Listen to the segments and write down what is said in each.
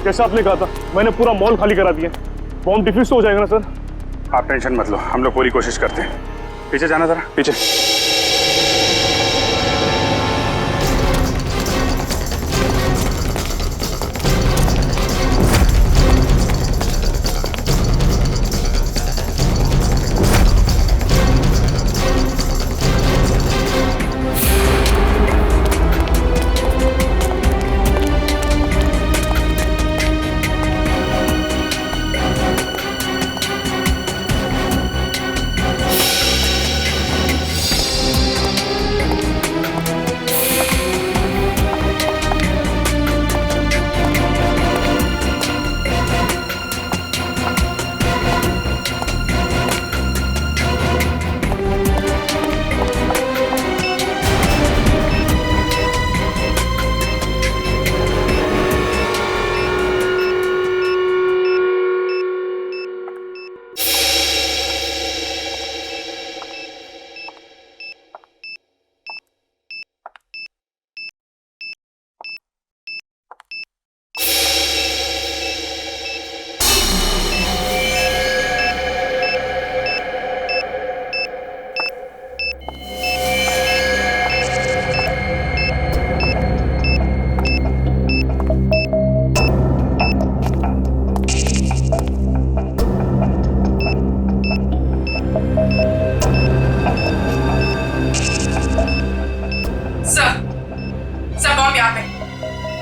जैसा आपने कहा था, मैंने पूरा मॉल खाली करा दिया। बॉम्ब डिफ्यूज तो हो जाएगा ना सर? आप टेंशन मत लो, हम लोग पूरी कोशिश करते हैं। पीछे जाना जरा, पीछे।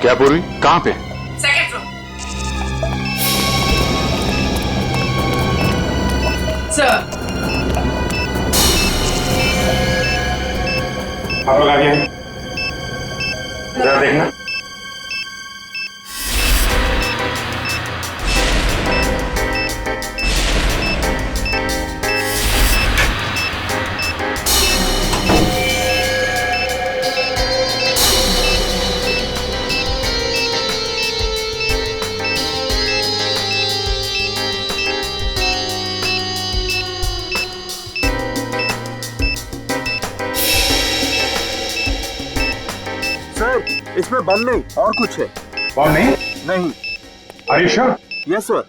क्या पूर्वी, कहां पे? Second floor. सर आप लोग आगे हैं, जरा देखना। इसमें बम नहीं और कुछ है। बम नहीं? नहीं। Are you sure? Yes sir.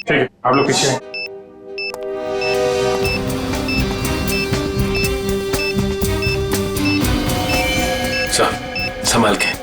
ठीक है, आप लोग पीछे हैं। सर संभाल के।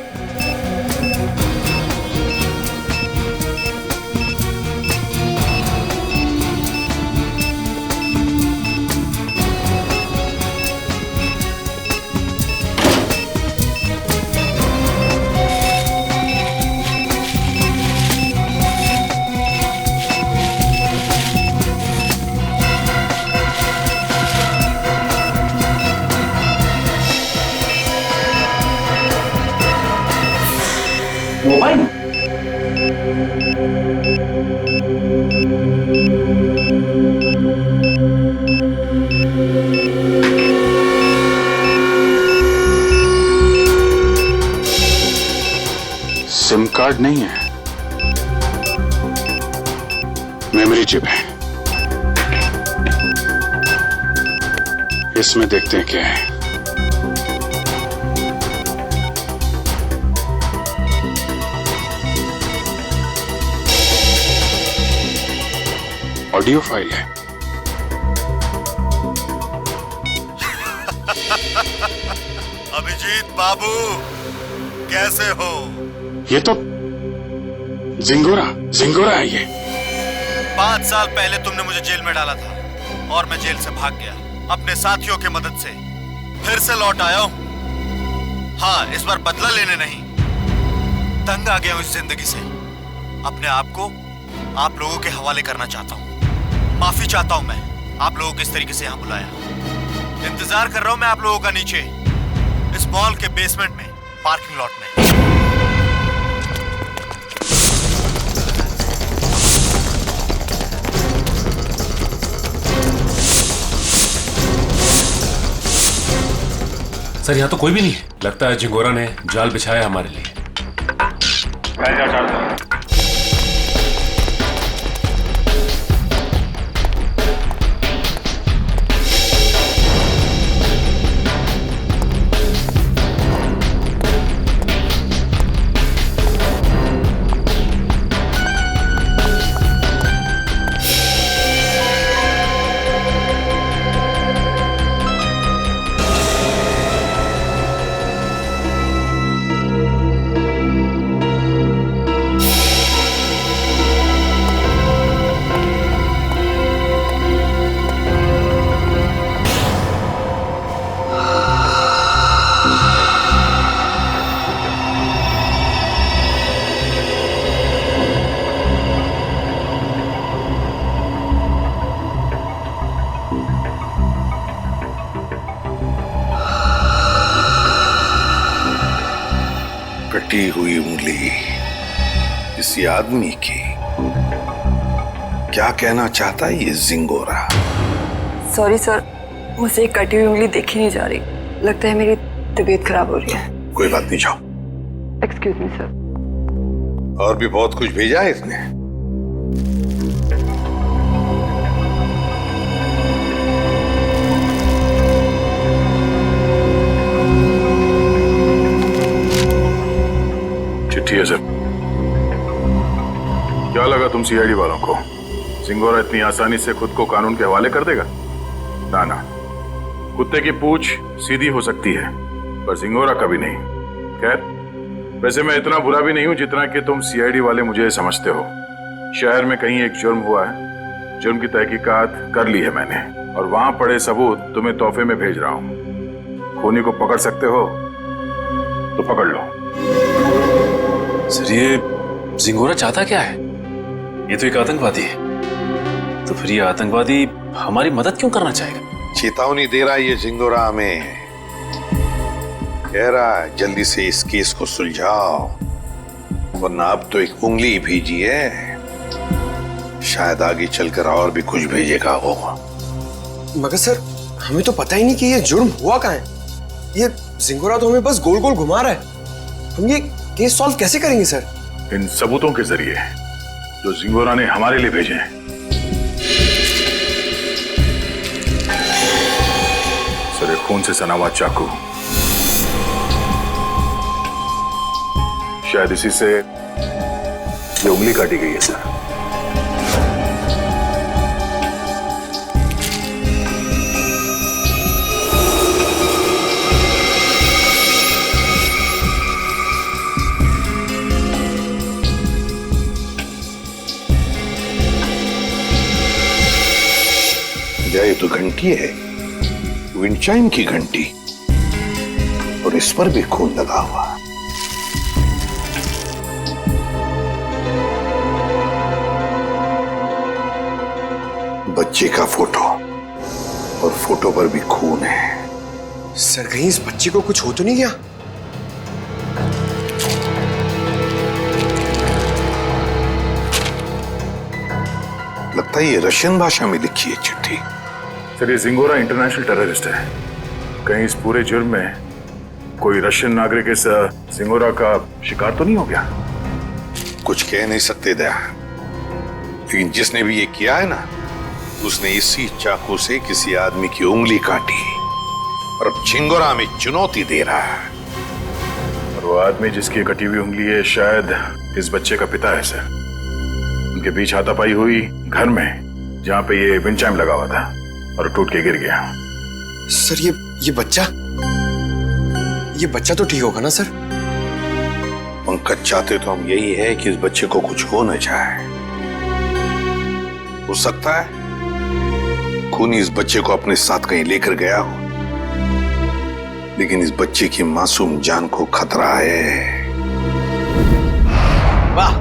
मोबाइल सिम कार्ड नहीं है, मेमोरी चिप है। इसमें देखते हैं क्या है। ऑडियो फाइल है। अभिजीत बाबू कैसे हो? ये तो जिंगोरा है ये। 5 साल पहले तुमने मुझे जेल में डाला था और मैं जेल से भाग गया। अपने साथियों की मदद से फिर से लौट आया हूं। हाँ, इस बार बदला लेने नहीं, तंग आ गया हूं इस जिंदगी से। अपने आप को आप लोगों के हवाले करना चाहता हूं। माफी चाहता हूं मैं आप लोगों को इस तरीके से यहां बुलाया। इंतजार कर रहा हूं मैं आप लोगों का नीचे इस मॉल के बेसमेंट में, पार्किंग लॉट में। सर यहाँ तो कोई भी नहीं है। लगता है झिंगोरा ने जाल बिछाया हमारे लिए। किसी आदमी की। क्या कहना चाहता है ये जिंगोरा? सॉरी सर, मुझसे एक कटी हुई उंगली देखी नहीं जा रही। लगता है मेरी तबीयत खराब हो रही है। कोई बात नहीं, जाओ। Excuse me sir. और भी बहुत कुछ भेजा है इसने। चिट्ठी है सर। क्या लगा तुम सीआईडी वालों को जिंगोरा इतनी आसानी से खुद को कानून के हवाले कर देगा? ना ना, कुत्ते की पूंछ सीधी हो सकती है पर जिंगोरा कभी नहीं। खैर, वैसे मैं इतना बुरा भी नहीं हूं जितना कि तुम सीआईडी वाले मुझे समझते हो। शहर में कहीं एक जुर्म हुआ है, जुर्म की तहकीकात कर ली है मैंने और वहां पड़े सबूत तुम्हें तोहफे में भेज रहा हूं। खूनी को पकड़ सकते हो तो पकड़ लो। सर, ये जिंगोरा चाहता क्या है? ये तो एक आतंकवादी है। तो फिर ये आतंकवादी हमारी मदद क्यों करना चाहेगा? चेतावनी दे रहा है ये जिंगोरा हमें। कह रहा है जल्दी से इस केस को सुलझाओ, वरना अब तो एक उंगली भेजी है, शायद आगे चलकर और भी कुछ भेजेगा वो। मगर सर, हमें तो पता ही नहीं कि ये जुर्म हुआ कहाँ है। ये जिंगोरा तो हमें बस गोल गोल घुमा रहा है। हम ये केस सॉल्व कैसे करेंगे सर? इन सबूतों के जरिए जो जिंगोरा ने हमारे लिए भेजे हैं। सर, एक खून से सना हुआ चाकू, शायद इसी से ये उंगली काटी गई है सर। ये तो घंटी है, विंड चाइम की घंटी, और इस पर भी खून लगा हुआ। बच्चे का फोटो, और फोटो पर भी खून है। सर, कहीं इस बच्चे को कुछ हो तो नहीं गया? लगता है ये रशियन भाषा में लिखी है चिट्ठी। सर, ये जिंगोरा इंटरनेशनल टेररिस्ट है। कहीं इस पूरे जुर्म में कोई रशियन नागरिक इस जिंगोरा का शिकार तो नहीं हो गया? कुछ कह नहीं सकते दया, लेकिन जिसने भी ये किया है ना, उसने इसी चाकू से किसी आदमी की उंगली काटी और अब जिंगोरा में चुनौती दे रहा है। और वो आदमी जिसकी कटी हुई उंगली है शायद इस बच्चे का पिता है सर। उनके बीच हाथापाई हुई घर में, जहां पे ये विंड चाइम लगा हुआ था, और टूट के गिर गया। सर, ये बच्चा तो ठीक होगा ना सर? पंकज, चाहते तो हम यही है कि इस बच्चे को कुछ हो न जाए। हो सकता है खूनी इस बच्चे को अपने साथ कहीं लेकर गया हो, लेकिन इस बच्चे की मासूम जान को खतरा है। वाह,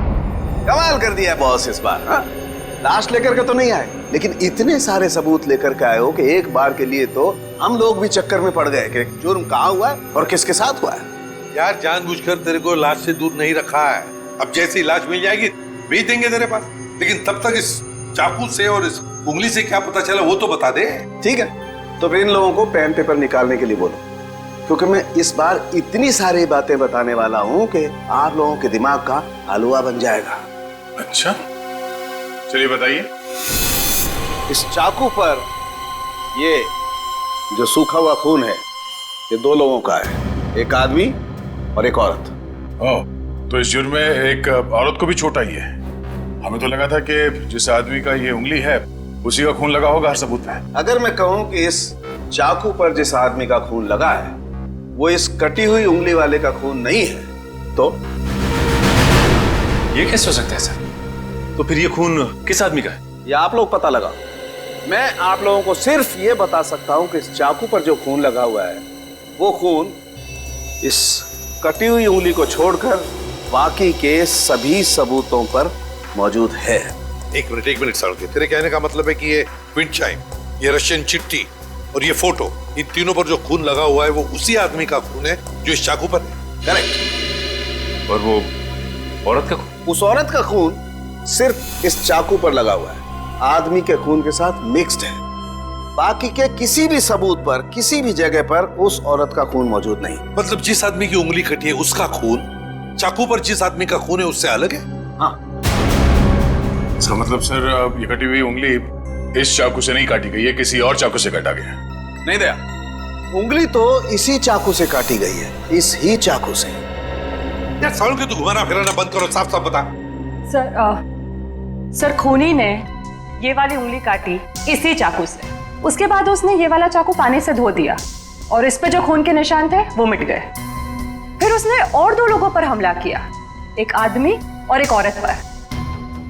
कमाल कर दिया बॉस इस बार। हाँ? लाश लेकर के तो नहीं आए, लेकिन इतने सारे सबूत लेकर के आए हो कि एक बार के लिए तो हम लोग भी चक्कर में पड़ गए कि जुर्म कहाँ हुआ है और किसके साथ हुआ है। यार, जानबूझकर तेरे को लाश से दूर नहीं रखा है। अब जैसी लाश मिल जाएगी भेज देंगे तेरे पास, लेकिन तब तक इस चाकू से और इस उंगली से क्या पता चला वो तो बता दे। ठीक है, तो फिर इन लोगों को पेन पेपर निकालने के लिए बोलो, क्योंकि मैं इस बार इतनी सारी बातें बताने वाला हूँ कि आप लोगों के दिमाग का हलवा बन जाएगा। अच्छा, चलिए बताइए। इस चाकू पर ये जो सूखा हुआ खून है, ये दो लोगों का है, एक आदमी और एक औरत। ओह, तो इस जुर्म में एक औरत को भी चोट आई है। हमें तो लगा था कि जिस आदमी का ये उंगली है उसी का खून लगा होगा हर सबूत में। अगर मैं कहूं कि इस चाकू पर जिस आदमी का खून लगा है वो इस कटी हुई उंगली वाले का खून नहीं है, तो ये कैसे हो सकता है सर? तो फिर ये खून किस आदमी का है? ये आप लोग पता लगाओ। मैं आप लोगों को सिर्फ ये बता सकता हूं कि इस चाकू पर जो खून लगा हुआ है वो खून इस कटी हुई उंगली को छोड़कर बाकी के सभी सबूतों पर मौजूद है। एक मिनट सड़के, तेरे कहने का मतलब है कि ये विंड चाइम, ये रशियन चिट्ठी और ये फोटो, इन तीनों पर जो खून लगा हुआ है वो उसी आदमी का खून है जो इस चाकू पर है। करेक्ट। और वो औरत का खून? उस औरत का खून सिर्फ इस चाकू पर लगा हुआ है, आदमी के खून के साथ मिक्स्ड है। बाकी के किसी भी सबूत पर, किसी भी जगह पर उस औरत का खून मौजूद नहीं। मतलब जिस आदमी की उंगली कटी है उसका खून चाकू पर जिस आदमी का खून है उससे अलग है? हाँ, इसका मतलब सर ये कटी हुई उंगली इस चाकू से नहीं काटी गई है, किसी और चाकू से काटा गया है। नहीं दया, उंगली तो इसी चाकू से काटी गई है, इस ही चाकू से। यार सालों के तू घुमाना फिराना बंद करो, साफ साफ बता। सर खूनी ने ये वाली उंगली काटी इसी चाकू से, उसके बाद उसने ये वाला चाकू पानी से धो दिया और इस पे जो खून के निशान थे वो मिट गए। फिर उसने और 2 लोगों पर हमला किया, एक आदमी और एक औरत पर,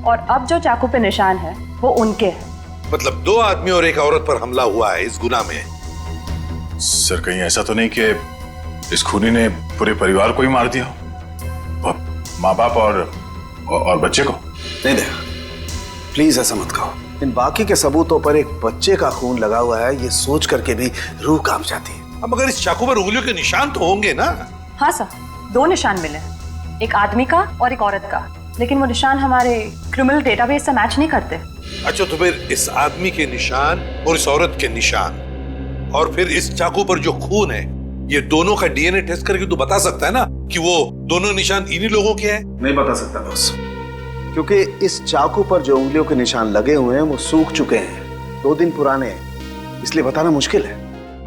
और अब जो चाकू पे निशान है वो उनके हैं। मतलब 2 आदमी और एक औरत पर हमला हुआ है इस गुनाह में। सर कहीं ऐसा तो नहीं कि इस खूनी ने पूरे परिवार को ही मार दिया, माँ बाप और बच्चे को? नहीं दया, प्लीज ऐसा मत कहो। इन बाकी के सबूतों पर एक बच्चे का खून लगा हुआ है, ये सोच करके भी रूह कांप जाती है। अब मगर इस चाकू पर उंगलियों के निशान तो होंगे ना? हाँ सर, 2 निशान मिले, एक आदमी का और एक औरत का, लेकिन वो निशान हमारे क्रिमिनल डेटाबेस से मैच नहीं करते। अच्छा, तो फिर इस आदमी के निशान और इस औरत के निशान और फिर इस चाकू पर जो खून है, ये दोनों का डीएनए टेस्ट करके तू बता सकता है ना कि वो दोनों निशान इन्हीं लोगों के हैं? नहीं बता सकता बॉस, क्योंकि इस चाकू पर जो उंगलियों के निशान लगे हुए हैं वो सूख चुके हैं, 2 दिन पुराने हैं, इसलिए बताना मुश्किल है।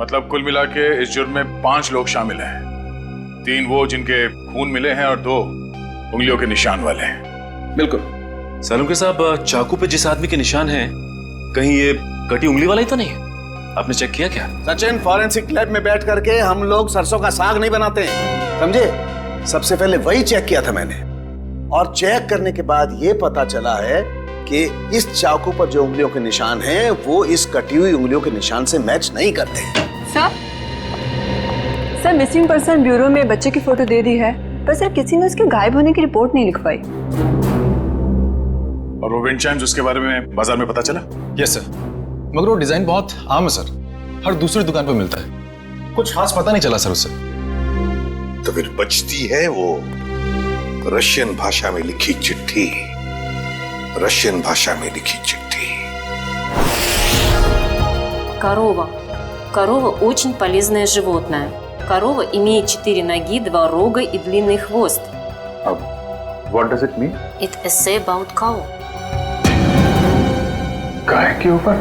मतलब कुल मिला के इस जुर्म में 5 लोग शामिल हैं, 3 वो जिनके खून मिले हैं और 2 उंगलियों के निशान वाले हैं। बिल्कुल। सालुंके साहब, चाकू पे जिस आदमी के निशान हैं, कहीं ये कटी उंगली वाला ही तो नहीं है? आपने चेक किया क्या? सचिन, फॉरेंसिक लैब में बैठ करके हम लोग सरसों का साग नहीं बनाते हैं, समझे? सबसे पहले वही चेक किया था मैंने, और चेक करने के बाद ये पता चला है कि इस चाकू पर जो उंगलियों के निशान हैं वो इस कटी हुई उंगलियों के निशान से मैच नहीं करते। सर मिसिंग पर्सन ब्यूरो में बच्चे की फोटो दे दी है, पर सर किसी ने उसके गायब होने की रिपोर्ट नहीं लिखवाई। और वो विंड चाइम्स उसके बारे में बाजार में पता चला? यस सर, मगर वो डिजाइन बहुत आम है सर, हर दूसरी दुकान पर मिलता है, कुछ खास पता नहीं चला सर उससे। तो फिर बचती है वो रशियन भाषा में लिखी चिट्ठी, रशियन भाषा में लिखी चिट्ठी। Корова очень полезное животное. Корова имеет 4 ноги, 2 рога и длинный хвост. What does it mean? It essay about cow. गाय के ऊपर?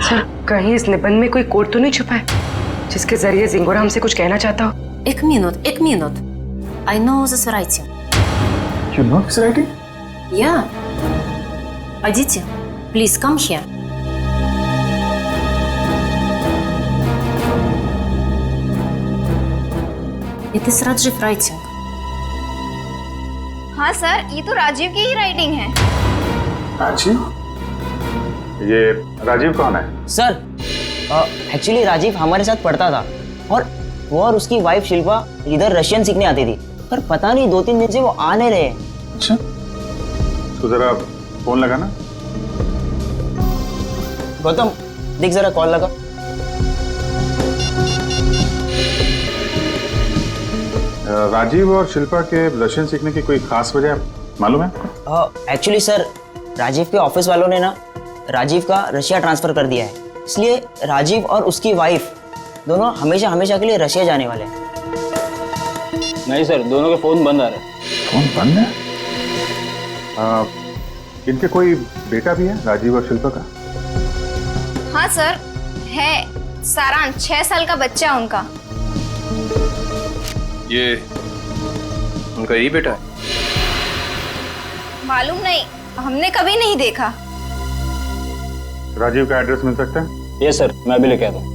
सर कहीं इस निबंध में कोई कोड तो नहीं छुपा है जिसके जरिए जिंगोरा हमसे कुछ कहना चाहता हो? एक minute. I know this writing. You know this writing? Yeah. Aditi, please come here. It is Rajiv writing. हाँ सर, ये तो राजीव की ही राइटिंग है। राजीव? ये राजीव कौन है? सर एक्चुअली राजीव हमारे साथ पढ़ता था, और वो और उसकी वाइफ शिल्पा इधर रशियन सीखने आती थी, पर पता नहीं 2-3 दिन से वो आ नहीं रहे। अच्छा, तो जरा फोन लगाना। गौतम देख जरा, कॉल लगा। राजीव और शिल्पा के रशियन सीखने की कोई खास वजह मालूम है आपको? एक्चुअली सर, राजीव के ऑफिस वालों ने ना राजीव का रशिया ट्रांसफर कर दिया है, इसलिए राजीव और उसकी वाइफ दोनों हमेशा हमेशा के लिए रशिया जाने वाले हैं। नहीं सर, दोनों के फोन बंद आ रहे हैं। फोन बंद है? इनके कोई बेटा भी है, राजीव और शिल्पा का? हाँ सर है, सारांश 6 साल का बच्चा है उनका। ये उनका यही बेटा है? मालूम नहीं, हमने कभी नहीं देखा। राजीव का एड्रेस मिल सकता है? यस सर, मैं अभी लेके आता हूँ।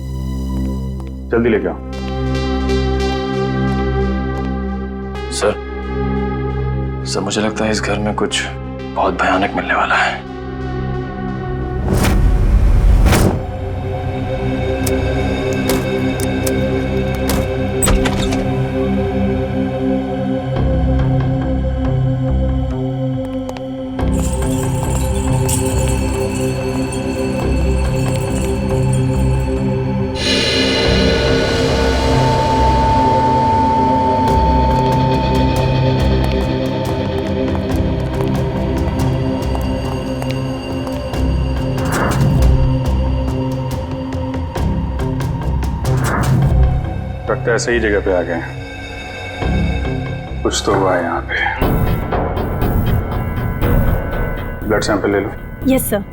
जल्दी लेके आओ। सर मुझे लगता है इस घर में कुछ बहुत भयानक मिलने वाला है। लगता है सही जगह पे आ गए। कुछ तो हुआ है यहाँ पे। ब्लड सैंपल ले लो। Yes sir.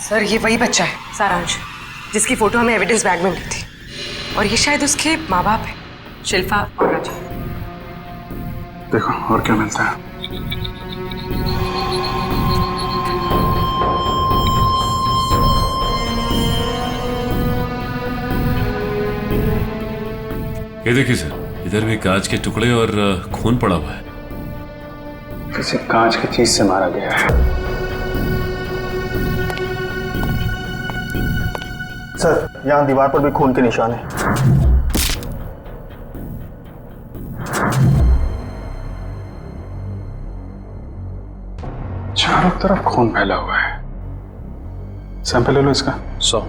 सर ये वही बच्चा है सारांश, जिसकी फोटो हमें एविडेंस बैग में मिली थी, और ये शायद उसके माँ बाप है, शिल्पा और राजा। देखो और क्या मिलता है। ये देखिए सर, इधर भी कांच के टुकड़े और खून पड़ा हुआ है। किसी कांच की चीज से मारा गया है। सर यहाँ दीवार पर भी खून के निशान हैं। चारों तरफ खून फैला हुआ है। सैंपल ले लो इसका। 100।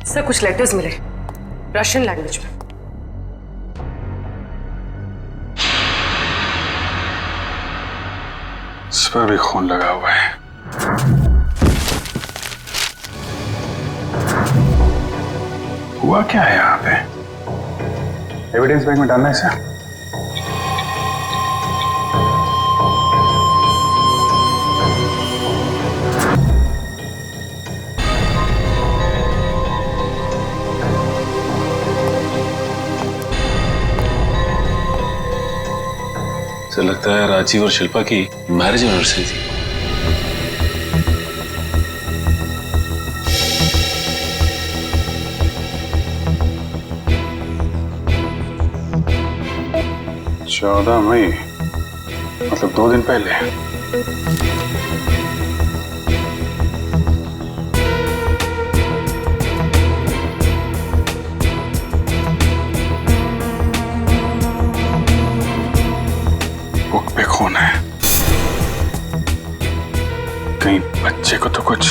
सर कुछ लेटर्स मिले रशियन लैंग्वेज में। इस पर भी खून लगा हुआ है। हुआ क्या है यहाँ पे? एविडेंस बैग में डालना है इसे। सर लगता है राजीव और शिल्पा की मैरिज एनिवर्सरी थी। चौदह मई, मतलब 2 दिन पहले। बुक पे खून है। कहीं बच्चे को तो कुछ।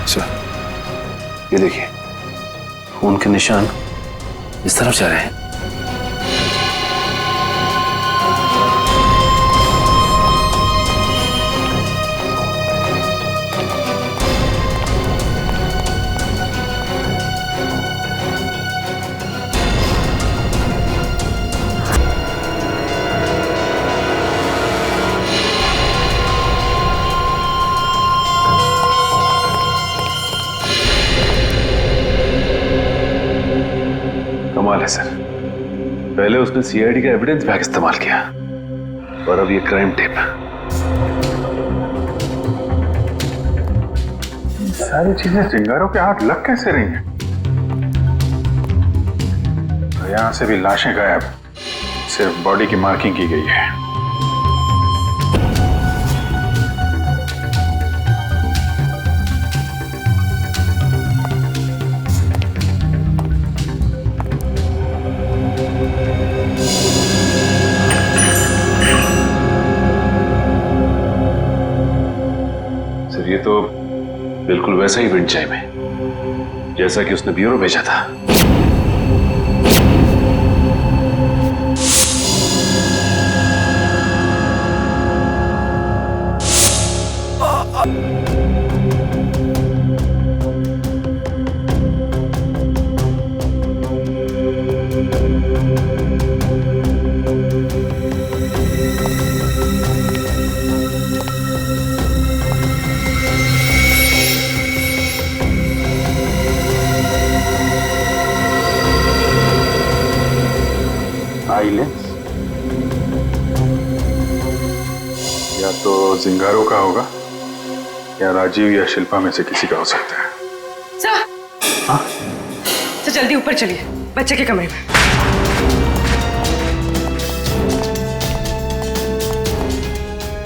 सर ये देखिए, खून के निशान इस तरफ जा रहे हैं। कमाल है सर, पहले उसने सीआईडी का एविडेंस बैग इस्तेमाल किया और अब ये क्राइम टेप। सारी चीजें चिंगारों के हाथ लग कैसे रही हैं? तो यहां से भी लाशें गायब, सिर्फ बॉडी की मार्किंग की गई है। ये तो बिल्कुल वैसा ही विंड चाइम है जैसा कि उसने ब्यूरो भेजा था। आईलेंस या तो जिंगारो का होगा या राजीव या शिल्पा में से किसी का हो सकता है। सर हाँ? तो जल्दी ऊपर चलिए, बच्चे के कमरे में।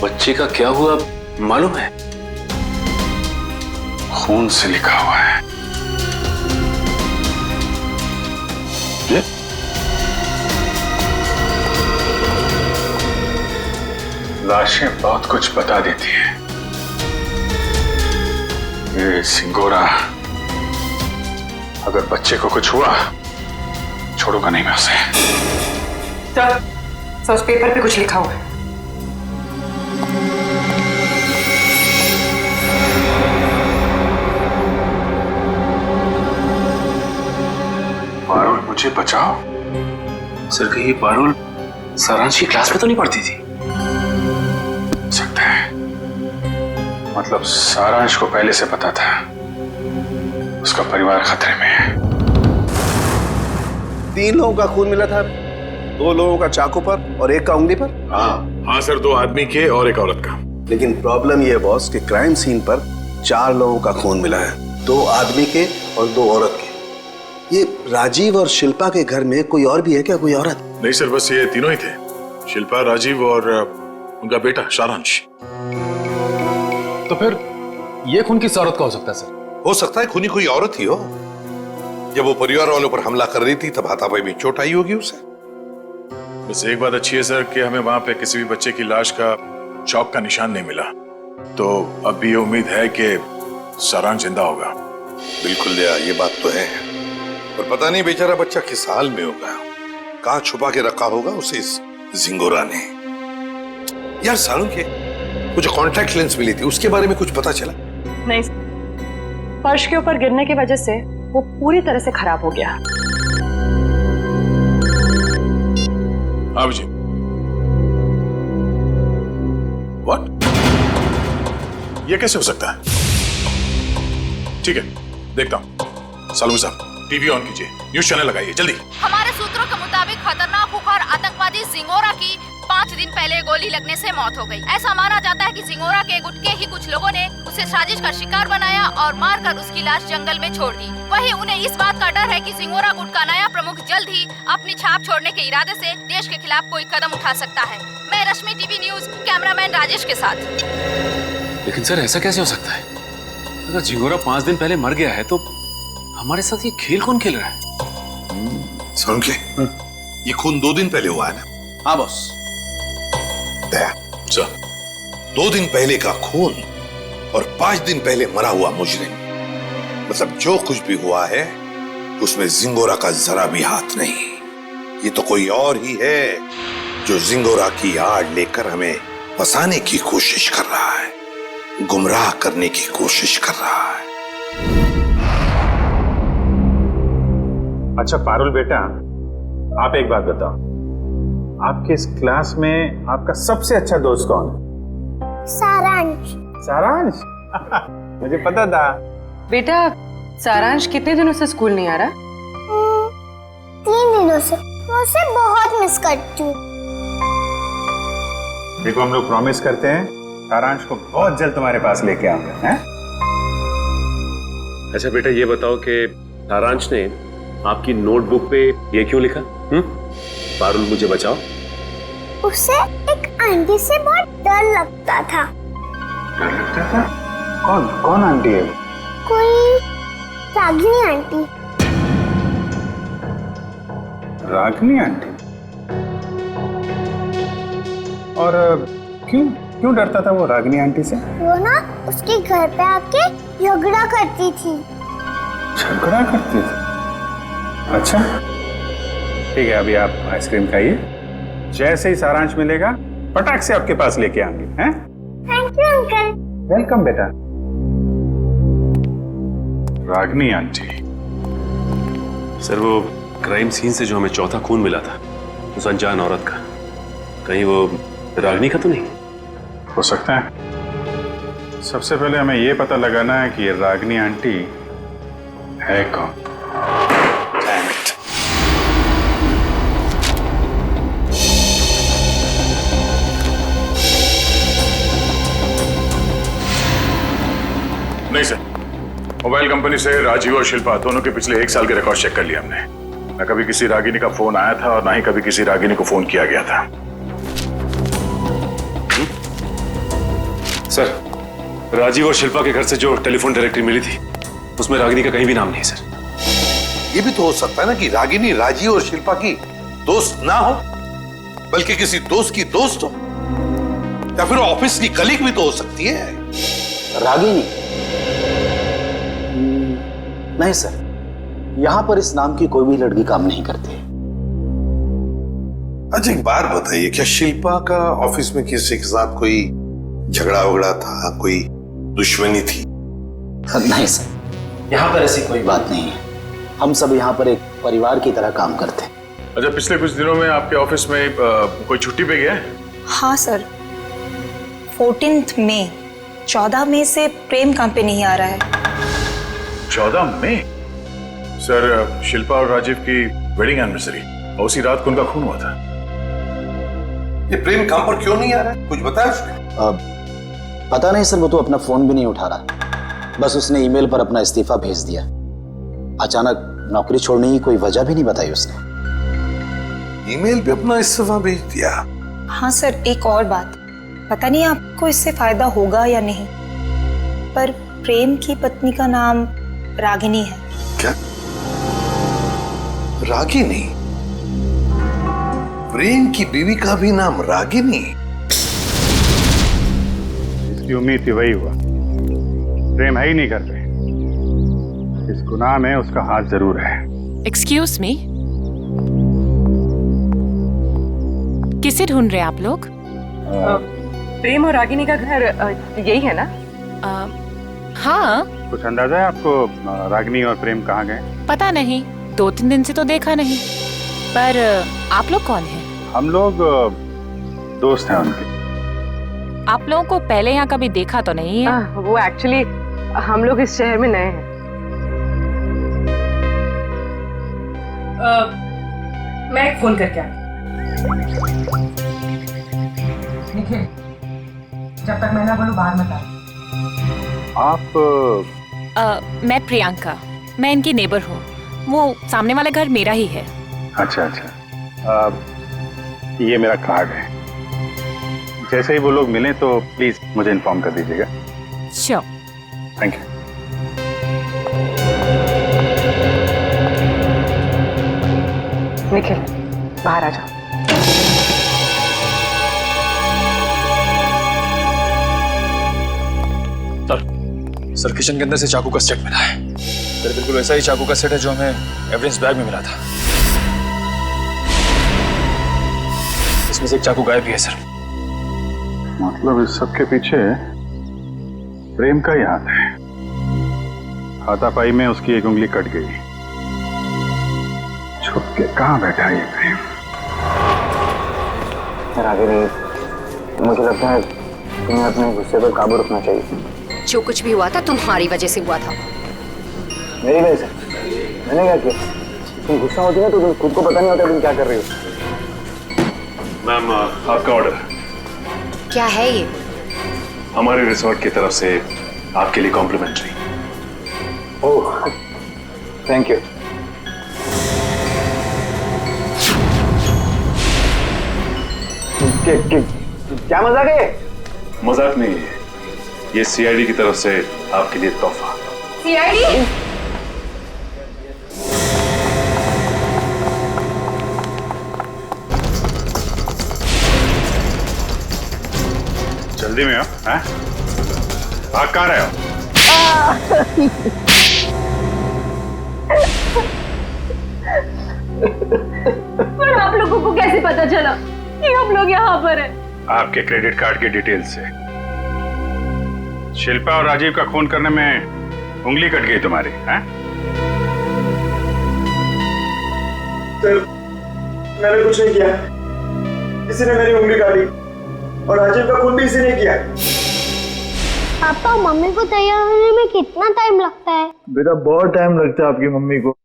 बच्चे का क्या हुआ मालूम है? खून से लिखा हुआ है। लाशें बहुत कुछ बता देती हैं। ये सिंगोरा अगर बच्चे को कुछ हुआ छोड़ूंगा नहीं मैं उसे। सर उस पेपर पे कुछ लिखा हुआ है। पारुल मुझे बचाओ। सर कहीं पारुल सारांश की क्लास में तो नहीं पढ़ती थी? सकता है, मतलब सारांश को पहले से पता था उसका परिवार खतरे में है। 3 लोगों का खून मिला था, 2 लोगों का चाकू पर और 1 का उंगली पर। हाँ सर, 2 आदमी के और 1 औरत का। लेकिन प्रॉब्लम यह है बॉस कि क्राइम सीन पर 4 लोगों का खून मिला है, 2 आदमी के और 2 औरत के। ये राजीव और शिल्पा के घर में कोई और भी है क्या, कोई औरत? नहीं सर, बस ये तीनों ही थे, शिल्पा, राजीव और उनका बेटा सारांश। तो फिर ये खून किस औरत का हो सकता है सर? हो सकता है खूनी कोई औरत ही हो। जब वो परिवार वालों पर हमला कर रही थी तब हाथापाई में चोट आई होगी उसे। बस एक बात अच्छी है सर कि हमें वहां पे किसी भी बच्चे की लाश का चौक का निशान नहीं मिला, तो अब भी ये उम्मीद है कि सारांश जिंदा होगा। बिल्कुल दया, ये बात तो है, पर पता नहीं बेचारा बच्चा किस हाल में होगा, कहां छुपा के रखा होगा उसे इस जिंगोरा ने। यार सारुण के वो जो कॉन्टैक्ट लेंस मिली थी उसके बारे में कुछ पता चला? नहीं, फर्श के ऊपर गिरने की वजह से वो पूरी तरह से खराब हो गया। हाँ जी। व्हाट? ये कैसे हो सकता है? ठीक है, देखता हूं। सालू साहब, टीवी ऑन कीजिए, न्यूज चैनल लगाइए जल्दी। हमारे सूत्रों के मुताबिक खतरनाक खुखार आतंकवादी जिंगोरा की 5 दिन पहले गोली लगने से मौत हो गई। ऐसा माना जाता है कि जिंगोरा के गुट के ही कुछ लोगों ने उसे साजिश का शिकार बनाया और मारकर उसकी लाश जंगल में छोड़ दी। वहीं उन्हें इस बात का डर है कि जिंगोरा गुट का नया प्रमुख जल्द ही अपनी छाप छोड़ने के इरादे से देश के खिलाफ कोई कदम उठा सकता है। मैं रश्मि, टीवी न्यूज, कैमरामैन राजेश के साथ। लेकिन सर ऐसा कैसे हो सकता है? अगर जिंगोरा 5 दिन पहले मर गया है तो हमारे साथ ये खेल कौन खेल रहा है? सारुण के ये खून 2 दिन पहले हुआ है ना? हाँ बॉस। सर, 2 दिन पहले का खून और 5 दिन पहले मरा हुआ मुजरिम, मतलब जो कुछ भी हुआ है उसमें जिंगोरा का जरा भी हाथ नहीं। ये तो कोई और ही है जो जिंगोरा की आड़ लेकर हमें फंसाने की कोशिश कर रहा है, गुमराह करने की कोशिश कर रहा है। अच्छा पारुल बेटा, आप एक बात बताओ, आपके इस क्लास में आपका सबसे अच्छा दोस्त कौन है? सारांश। सारांश? मुझे पता था। बेटा सारांश कितने दिनों से स्कूल नहीं आ रहा? 3 दिनों से। मैं उसे बहुत मिस करती हूँ। देखो, हम लोग प्रॉमिस करते हैं सारांश को बहुत जल्द तुम्हारे पास लेके आऊंगा, हैं? अच्छा बेटा ये बताओ कि सारांश ने आपकी नोटबुक पे ये क्यों लिखा? पारुल मुझे बचाओ। उसे एक आंटी से बहुत डर लगता था। डर लगता था? कौन आंटी है? कोई रागिनी आंटी। रागिनी आंटी? और क्यों डरता था वो रागिनी आंटी से? वो ना उसके घर पे आके झगड़ा करती थी। झगड़ा करती थी? अच्छा ठीक है, अभी आप आइसक्रीम खाइए, जैसे ही सारांश मिलेगा पटाख से आपके पास लेके आएंगे, हैं? Thank you uncle. वेलकम बेटा। रागिनी आंटी। सर वो क्राइम सीन से जो हमें चौथा खून मिला था उस अनजान औरत का, कहीं वो रागिनी का तो नहीं? हो सकता है। सबसे पहले हमें ये पता लगाना है कि ये रागिनी आंटी है कौन। नहीं सर, मोबाइल कंपनी से राजीव और शिल्पा दोनों के पिछले 1 साल के रिकॉर्ड चेक कर लिए हमने। न कभी किसी रागिनी का फोन आया था और ना ही कभी किसी रागिनी को फोन किया गया था। सर राजीव और शिल्पा के घर से जो टेलीफोन डायरेक्टरी मिली थी उसमें रागिनी का कहीं भी नाम नहीं सर। ये भी तो हो सकता है ना कि रागिनी राजीव और शिल्पा की दोस्त ना हो, बल्कि किसी दोस्त की दोस्त हो। या फिर ऑफिस की कलीग भी तो हो सकती है। रागिनी? नहीं सर, यहां पर इस नाम की कोई भी लड़की काम नहीं करती। अच्छा एक बात बताइए, क्या शिल्पा का ऑफिस में किसी के साथ कोई झगड़ा वगड़ा था, कोई दुश्मनी थी? नहीं सर, यहाँ पर ऐसी कोई बात नहीं है। हम सब यहाँ पर एक परिवार की तरह काम करते हैं। अच्छा, पिछले कुछ दिनों में आपके ऑफिस में कोई छुट्टी पे गया है? हाँ सर, 14 मई 14 मई से प्रेम काम पे नहीं आ रहा है। 14 मई? सर, शिल्पा और राजीव की वेडिंग एनिवर्सरी और उसी रात को उनका खून हुआ था। ये प्रेम काम पर क्यों नहीं आ रहा है, कुछ बताया उसने? पता नहीं सर, वो तो अपना फोन भी नहीं उठा रहा। बस उसने ईमेल पर अपना इस्तीफा भेज दिया। अचानक नौकरी छोड़ने की कोई वजह भी नहीं बताई उसने। ईमेल पे अपना इस्तीफा भेज दिया? हाँ सर, एक और बात, पता नहीं आपको इससे फायदा होगा या नहीं, पर प्रेम की पत्नी का नाम रागिनी है। क्या? रागिनी? प्रेम की बीवी का भी नाम रागिनी? इसकी उम्मीद थी, वही हुआ। प्रेम है ही नहीं घर पे। इस गुनाह में उसका हाथ जरूर है। एक्सक्यूज मी, किसे ढूंढ रहे हैं आप लोग? प्रेम और रागिनी का घर यही है ना? हाँ। कुछ अंदाजा है आपको रागिनी और प्रेम कहाँ गए? पता नहीं, 2-3 दिन से तो देखा नहीं। पर आप लोग कौन हैं? हम लोग दोस्त हैं उनके। आप लोगों को पहले यहाँ कभी देखा तो नहीं है? वो एक्चुअली हम लोग इस शहर में नए हैं। मैं एक फोन करके आती। निखिल, जब तक मैं ना बोलूं बाहर मत आ। आप? मैं प्रियंका, मैं इनकी नेबर हूँ। वो सामने वाला घर मेरा ही है। अच्छा अच्छा, ये मेरा कार्ड है। जैसे ही वो लोग मिलें तो प्लीज मुझे इन्फॉर्म कर दीजिएगा। श्योर। Thank you. निखिल, बाहर आ जाओ। सर, किचन के अंदर से चाकू का सेट मिला है। सर, बिल्कुल वैसा ही चाकू का सेट है जो हमें एविडेंस बैग में मिला था। इसमें से एक चाकू गायब भी है सर। मतलब इस सब के पीछे प्रेम का ही हाथ है। हाथापाई में उसकी एक उंगली कट गई। छुप के कहाँ बैठा ये प्रेम? रागिनी, मुझे लगता है तुम्हें अपने गुस्से पर काबू रखना चाहिए। जो कुछ भी हुआ था तुम्हारी वजह से हुआ था। मेरी वजह से? मैंने क्या किया? तुम गुस्सा होती है तो तुम खुद को पता नहीं होता तुम क्या कर रही हो। मैम, आपका ऑर्डर। क्या है ये? हमारे रिसोर्ट की तरफ से आपके लिए कॉम्प्लीमेंट्री। Oh, thank you. क्या मजाक है? मजाक नहीं है, ये सीआईडी की तरफ से आपके लिए तोहफा। सीआईडी? जल्दी में हो? भाग कहाँ रहे हो? पर आप लोगों को कैसे पता चला कि हम लोग यहाँ पर हैं? आपके क्रेडिट कार्ड की डिटेल से। शिल्पा और राजीव का खून करने में उंगली कट गई तुम्हारी, हैं? सर, मैंने कुछ नहीं किया। किसी ने मेरी उंगली काटी और राजीव का खून भी इसी ने किया। पापा, मम्मी को तैयार होने में कितना टाइम लगता है? बेटा, बहुत टाइम लगता है आपकी मम्मी को।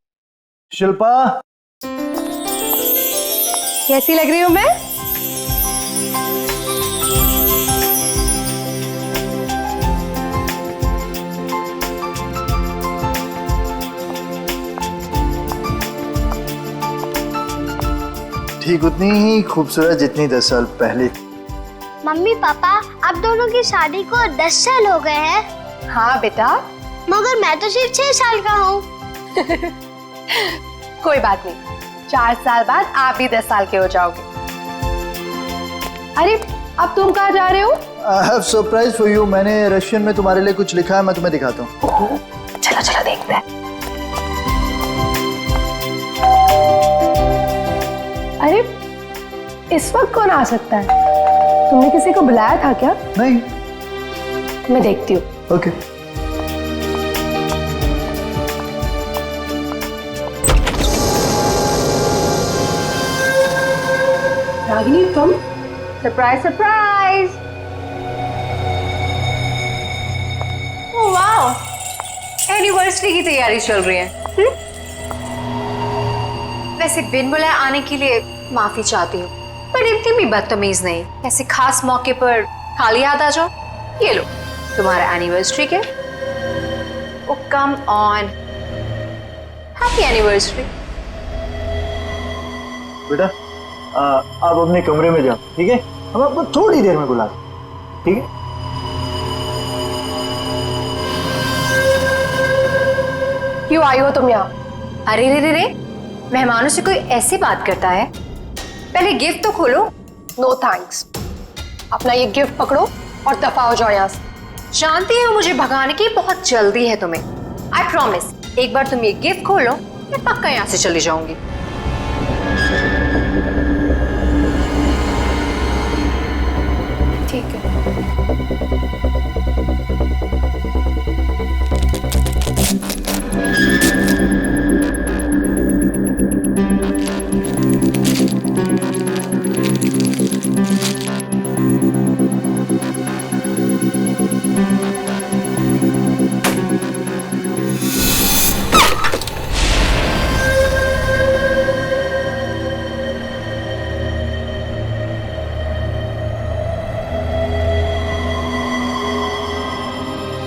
शिल्पा, कैसी लग रही हूँ मैं? ठीक उतनी ही खूबसूरत जितनी 10 साल पहले। मम्मी पापा, आप दोनों की शादी को 10 साल हो गए हैं। हाँ बेटा। मगर मैं तो सिर्फ 6 साल का हूँ। कोई बात नहीं, 4 साल बाद आप भी 10 साल के हो जाओगे। अरे अब तुम कहाँ जा रहे हो? I have surprise for you. मैंने रशियन में तुम्हारे लिए कुछ लिखा है, मैं तुम्हें दिखाता हूँ। चलो चलो देखते हैं। अरे इस वक्त कौन आ सकता है? तुमने किसी को बुलाया था क्या? नहीं। मैं देखती हूँ। ओके। रागिनी तुम? Surprise surprise. Oh wow, anniversary की तैयारी चल रही है। वैसे बिन बुलाए आने के लिए माफी चाहती हूँ, पर इतनी भी बदतमीज नहीं। ऐसे खास मौके पर खाली हाथ आ जाओ। ये लो तुम्हारा एनिवर्सरी के। ओ कम ऑन, हैप्पी एनिवर्सरी। बेटा आप अपने कमरे में जाओ, ठीक है? हम आपको थोड़ी देर में बुला रहे हैं, ठीक है? क्यों आई हो तुम यहाँ? अरे रे रे रे, मेहमानों से कोई ऐसी बात करता है? पहले गिफ्ट तो खोलो। No thanks. अपना ये गिफ्ट पकड़ो और दफा हो जाओ यहाँ से। जानती हो मुझे भगाने की बहुत जल्दी है तुम्हें। आई प्रॉमिस, एक बार तुम ये गिफ्ट खोलो मैं पक्का यहाँ से चली जाऊंगी। ठीक है।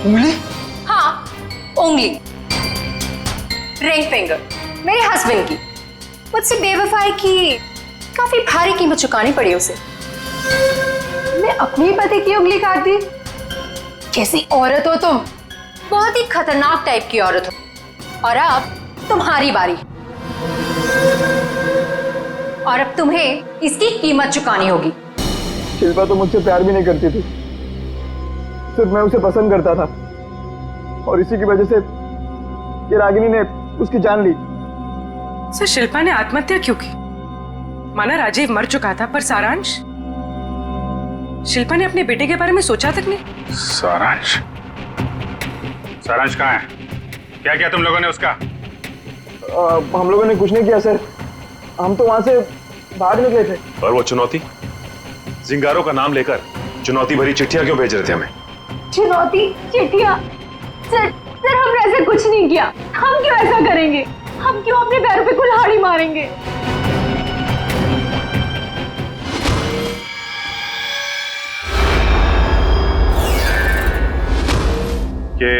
उंगली? हाँ, उंगली, रिंग फिंगर, मेरे हस्बैंड की। मुझसे बेवफाई की काफी भारी कीमत चुकानी पड़ी उसे। मैं अपनी पति की उंगली काट दी? कैसी औरत हो तुम? बहुत ही खतरनाक टाइप की औरत हो। और अब तुम्हारी बारी। और अब तुम्हें इसकी कीमत चुकानी होगी। शिल्पा तो मुझसे प्यार भी नहीं करती थी, सिर्फ मैं उसे पसंद करता था, और इसी की वजह से ये रागिनी ने उसकी जान ली। सर शिल्पा ने आत्महत्या क्यों की? माना राजीव मर चुका था, पर सारांश? शिल्पा ने अपने बेटे के बारे में सोचा तक नहीं। सारांश? सारांश कहाँ है? क्या किया तुम लोगों ने उसका? हम लोगों ने कुछ नहीं किया सर, हम तो वहां से भाग निकले थे। और वो चुनौती, जिंगारों का नाम लेकर चुनौती भरी चिट्ठियां क्यों भेज रहे थे हमें? चुनौती चिट्ठियां? सर सर हमने ऐसा कुछ नहीं किया। हम क्यों ऐसा करेंगे? हम क्यों अपने पैरों पे कुल्हाड़ी मारेंगे? कि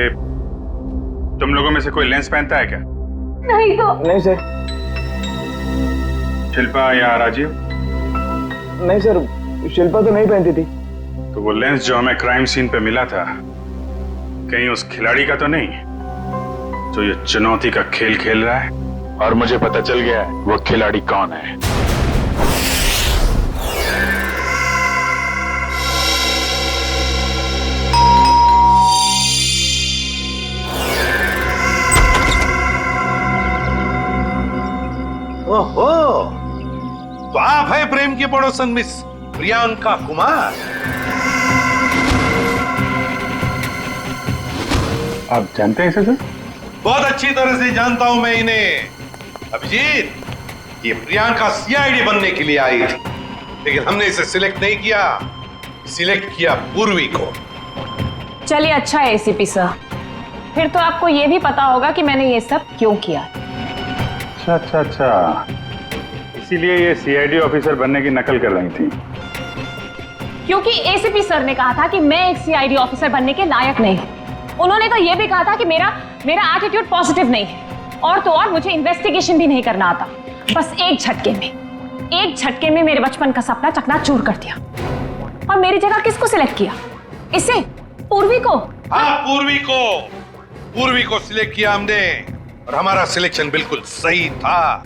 तुम लोगों में से कोई लेंस पहनता है क्या? नहीं तो। नहीं सर। शिल्पा या राजीव? नहीं सर, शिल्पा तो नहीं पहनती थी। तो वो लेंस जो हमें क्राइम सीन पे मिला था, कहीं उस खिलाड़ी का तो नहीं जो ये चुनौती का खेल खेल रहा है? और मुझे पता चल गया है वो खिलाड़ी कौन है। ओहो, तो आप है प्रेम की पड़ोसन मिस प्रियंका कुमार। आप जानते हैं इसे सर? बहुत अच्छी तरह से जानता हूं मैं इन्हें। अभिजीत, ये प्रियंका सीआईडी बनने के लिए आई थी, लेकिन हमने इसे सिलेक्ट नहीं किया, सिलेक्ट किया पूर्वी को। चलिए अच्छा है एसीपी सर, फिर तो आपको ये भी पता होगा कि मैंने ये सब क्यों किया। अच्छा, इसीलिए ये सीआईडी ऑफिसर बनने की नकल कर रही थी। क्योंकि एसीपी सर ने कहा था कि मैं एक सीआईडी ऑफिसर बनने के लायक नहीं हूं। उन्होंने तो ये भी कहा था कि मेरा एटीट्यूड पॉजिटिव नहीं है, और तो और मुझे इन्वेस्टिगेशन भी नहीं करना आता। बस एक झटके में मेरे बचपन का सपना चकनाचूर कर दिया। और मेरी जगह किसको सिलेक्ट किया? इसे? पूर्वी को? हाँ, पूर्वी को सिलेक्ट किया हमने, और हमारा सिलेक्शन बिल्कुल सही था,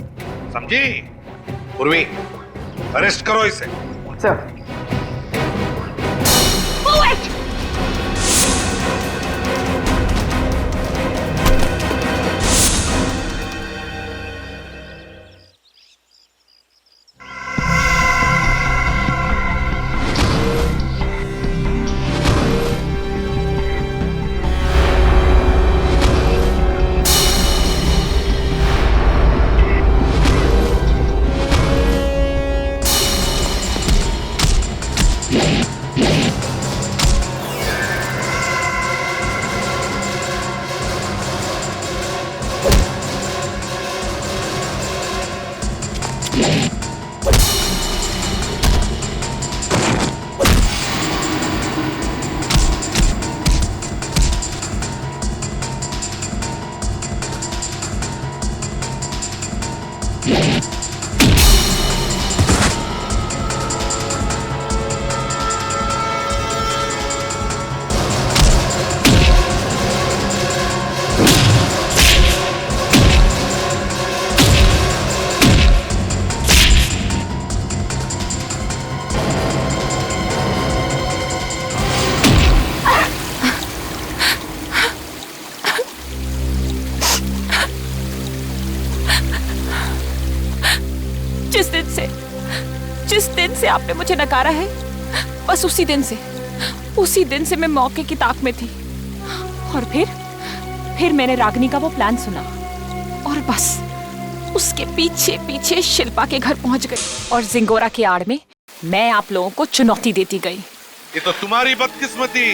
समझी? पूर्वी, अरेस्ट करो इसे। सर। जिस दिन से आपने मुझे नकारा है, बस उसी दिन से मैं मौके की ताक में थी। और फिर मैंने रागिनी का वो प्लान सुना और बस उसके पीछे पीछे शिल्पा के घर पहुंच गई और जिंगोरा की आड़ में मैं आप लोगों को चुनौती देती गई। ये तो तुम्हारी बदकिस्मती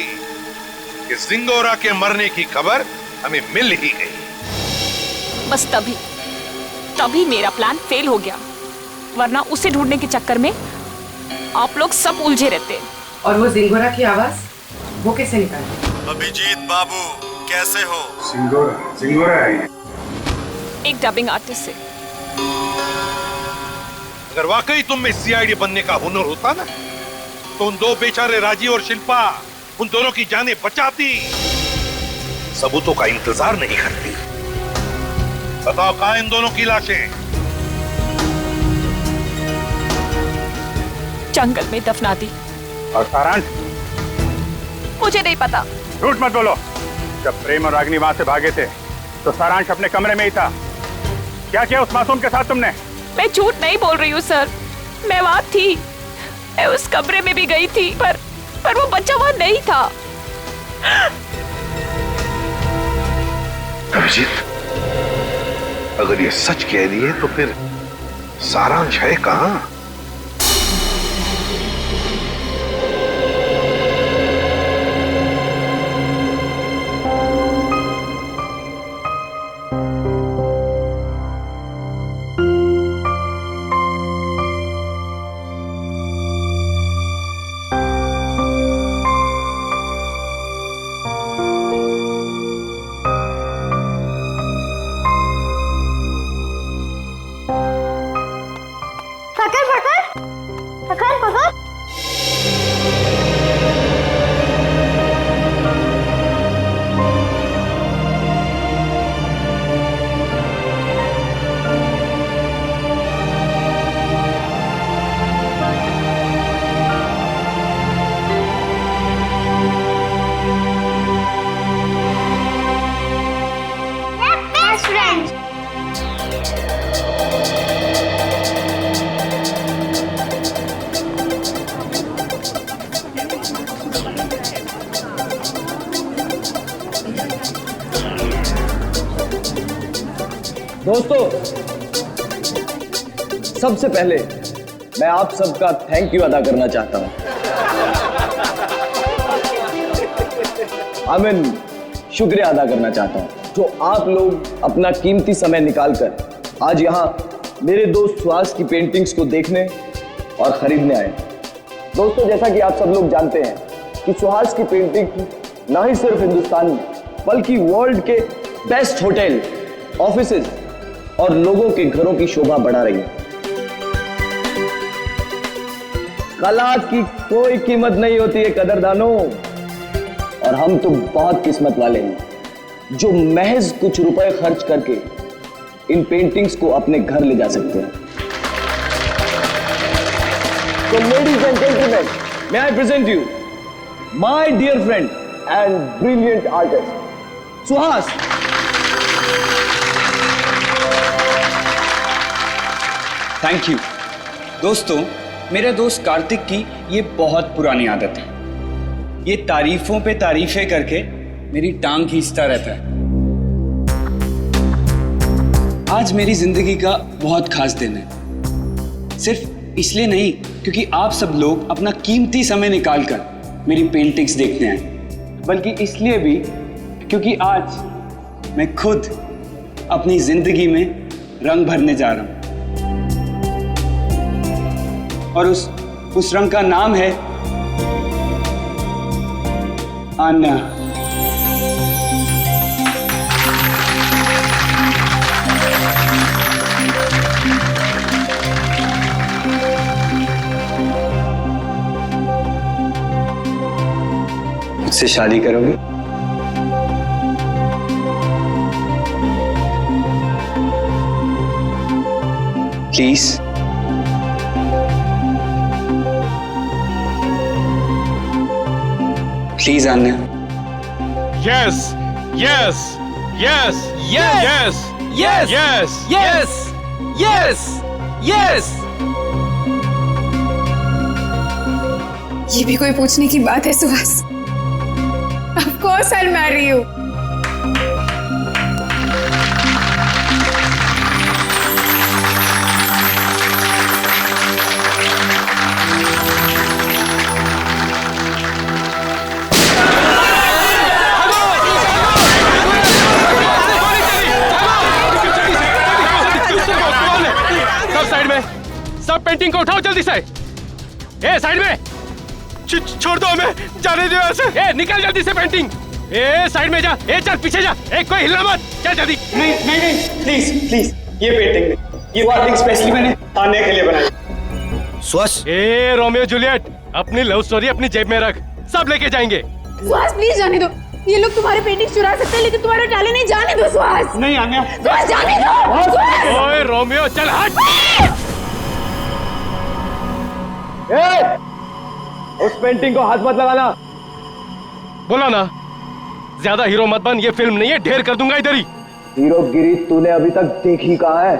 कि जिंगोरा के मरने की खबर हमें मिल ही गई। बस तभी मेरा प्लान फेल हो गया, वरना उसे ढूंढने के चक्कर में आप लोग सब उलझे रहते। और वो जिंगोरा की आवाज वो कैसे निकाली? अभिजीत बाबू कैसे हो? जिंगोरा है एक डबिंग आर्टिस्ट से। अगर वाकई तुम में सीआईडी बनने का हुनर होता ना, तो उन दो बेचारे राजीव और शिल्पा, उन दोनों की जानें बचाती, सबूतों का इंतजार नहीं करती। बताओ कहां इन दोनों की लाशें? जंगल में दफना दी। और सारांश? मुझे नहीं पता। झूठ मत बोलो। जब प्रेम और रागिनी वहां से भागे थे तो सारांश अपने कमरे में ही था। क्या किया उस मासूम के साथ तुमने? मैं झूठ नहीं बोल रही हूँ सर, मैं वहां थी, मैं उस कमरे में भी गई थी, पर वो बच्चा वहां नहीं था। अभिजीत, अगर ये सच कह रही है तो फिर सारांश है कहां? दोस्तों, सबसे पहले मैं आप सबका थैंक यू अदा करना चाहता हूं। शुक्रिया अदा करना चाहता हूं जो आप लोग अपना कीमती समय निकालकर आज यहां मेरे दोस्त सुहास की पेंटिंग्स को देखने और खरीदने आए। दोस्तों, जैसा कि आप सब लोग जानते हैं कि सुहास की पेंटिंग ना ही सिर्फ हिंदुस्तान में बल्कि वर्ल्ड के बेस्ट होटल, ऑफिसेज और लोगों के घरों की शोभा बढ़ा रही है। कला की कोई कीमत नहीं होती है कदरदानों, और हम तो बहुत किस्मत वाले हैं जो महज कुछ रुपए खर्च करके इन पेंटिंग्स को अपने घर ले जा सकते हैं। तो ladies and gentleman, may I present you my dear friend and brilliant artist Suhas. Thank you. दोस्तों, मेरे दोस्त कार्तिक की ये बहुत पुरानी आदत है। ये तारीफों पे तारीफें करके मेरी टांग खींचता रहता है। आज मेरी जिंदगी का बहुत खास दिन है, सिर्फ इसलिए नहीं क्योंकि आप सब लोग अपना कीमती समय निकालकर मेरी पेंटिंग्स देखने आए, बल्कि इसलिए भी क्योंकि आज मैं खुद अपनी जिंदगी में रंग भरने जा रहा हूं। और उस रंग का नाम है आना। मुझसे शादी करोगे? Please. Please Anya. Yes yes yes yes yes yes yes yes yes. ये भी कोई पूछने की बात है Suhas? Of course I will marry you. सब पेंटिंग को उठाओ जल्दी से। ए साइड में, छोड़ दो हमें, जाने दो यहाँ से। ए निकल जल्दी से पेंटिंग। ए साइड में जा, ए चल पीछे जा, ए कोई हिलना मत, चल जल्दी। नहीं नहीं नहीं, प्लीज प्लीज, ये पेंटिंग, ये पेंटिंग स्पेशली मैंने आने के लिए बनाई। सुहास। ए रोमियो जूलियट, अपनी लव स्टोरी अपनी जेब में रख, सब लेके जाएंगे। सुहास प्लीज जाने दो, ये लोग तुम्हारे पेंटिंग चुरा सकते हैं लेकिन तुम्हारा टैलेंट नहीं। जाने दो सुहास। नहीं आन्या, सुहास जाने दो। ओए रोमियो चल हट। उस पेंटिंग को हाथ मत लगाना। बोला ना, ज्यादा हीरो मत बन, ये फिल्म नहीं है, ढेर कर दूंगा इधर ही। हीरोगिरी तूने अभी तक देखी कहाँ है?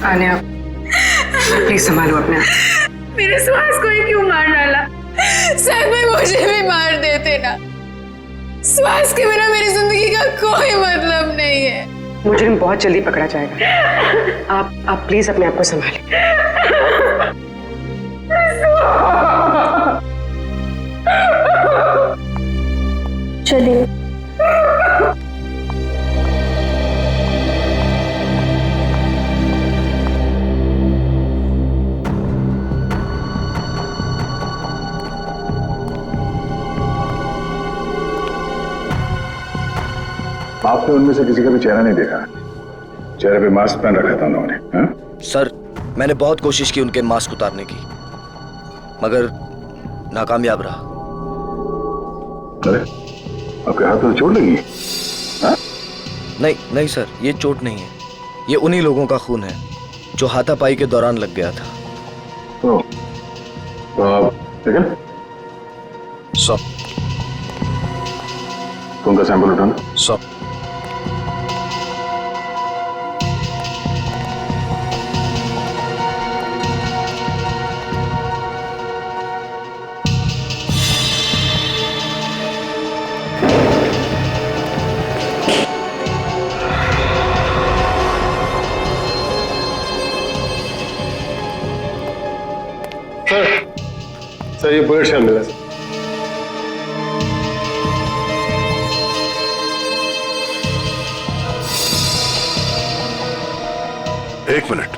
आन्या प्लीज संभालो अपने आप। मेरे सुहास को ही क्यों मार डाला? सच में मुझे भी मार देते ना। सुहास के बिना मेरी जिंदगी का कोई मतलब नहीं है। मुजरिम बहुत जल्दी पकड़ा जाएगा। आप प्लीज अपने आप को संभालें। चलिए। आपने उनमें से किसी का भी चेहरा नहीं देखा? चेहरे पे मास्क पहन रखा था उन्होंने। हाँ? सर मैंने बहुत कोशिश की उनके मास्क उतारने की, मगर नाकामयाब रहा। अरे आपके हाथ में चोट लगी? नहीं नहीं सर, ये चोट नहीं है, ये उन्हीं लोगों का खून है जो हाथापाई के दौरान लग गया था। लेकिन 100 खून का सैंपल उठाना। 100 सर ये बुलेट शॉट मिला सर। एक मिनट।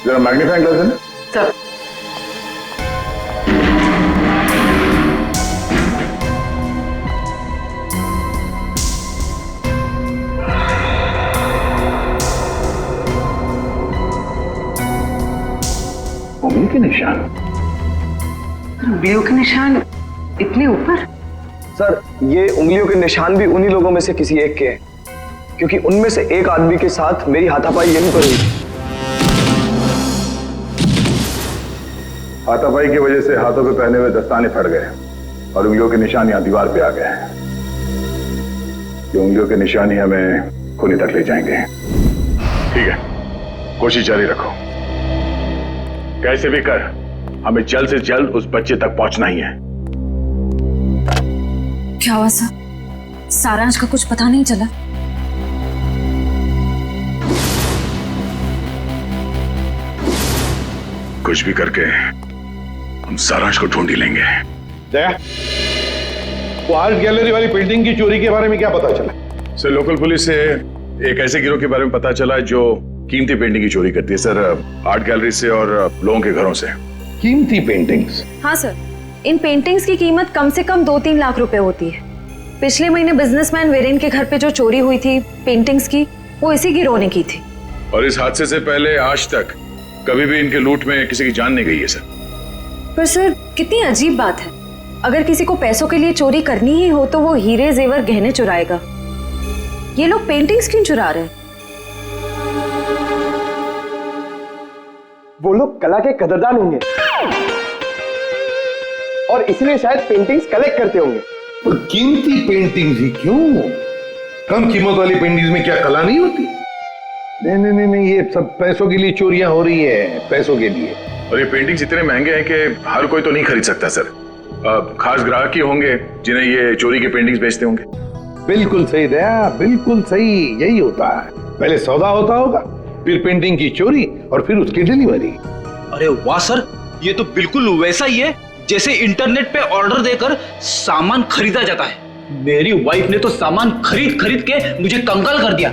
जरा मैग्नीफाइंग ग्लास है। सर उंगली के निशान। उंगलियों के निशान इतने ऊपर? सर ये उंगलियों के निशान भी उन्हीं लोगों में से किसी एक के हैं, क्योंकि उनमें से एक आदमी के साथ मेरी हाथापाई यहीं पर हुई। हाथापाई की वजह से हाथों पे पहने हुए दस्ताने फट गए और उंगलियों के निशान यहां दीवार पे आ गए। ये उंगलियों के निशान ही हमें खूनी तक ले जाएंगे। ठीक है, कोशिश जारी रखो। कैसे भी कर हमें जल्द से जल्द उस बच्चे तक पहुंचना ही है। क्या हुआ सर? सारांश का कुछ पता नहीं चला? कुछ भी करके हम सारांश को ढूंढ ही लेंगे। जया, वो आर्ट गैलरी वाली पेंटिंग की चोरी के बारे में क्या पता चला? सर लोकल पुलिस से एक ऐसे गिरोह के बारे में पता चला जो कीमती पेंटिंग की चोरी करती है सर, आर्ट गैलरी से और लोगों के घरों से। कीमती पेंटिंग्स? हाँ सर, इन पेंटिंग्स की कीमत कम से कम 2-3 लाख रुपए होती है। पिछले महीने बिजनेसमैन वीरेन के घर पे जो चोरी हुई थी पेंटिंग्स की, वो इसी गिरोह ने की थी। और इस हादसे से पहले आज तक कभी भी इनके लूट में किसी की जान नहीं गई है सर। पर सर कितनी अजीब बात है, अगर किसी को पैसों के लिए चोरी करनी ही हो तो वो हीरे जेवर गहने चुराएगा। ये लोग पेंटिंग्स क्यों चुरा रहे हैं? वो लोग कला के कदरदान होंगे और इसलिए शायद पेंटिंग्स कलेक्ट करते होंगे। पर कीमती पेंटिंग्स ही क्यों? कम कीमत वाली पेंटिंग्स में क्या कला नहीं होती? नहीं, ये सब पैसों के लिए चोरियां हो रही है, पैसों के लिए। और ये पेंटिंग्स इतने महंगे हैं कि हर कोई तो नहीं खरीद सकता सर। खास ग्राहक ही होंगे जिन्हें ये चोरी के पेंटिंग्स बेचते होंगे। बिल्कुल सही दया, बिल्कुल सही, यही होता है। पहले सौदा होता होगा, फिर पेंटिंग की चोरी और फिर उसकी डिलीवरी। अरे वाह सर, ये तो बिल्कुल वैसा ही है जैसे इंटरनेट पे ऑर्डर देकर सामान खरीदा जाता है। मेरी वाइफ ने तो सामान खरीद खरीद के मुझे कंगाल कर दिया।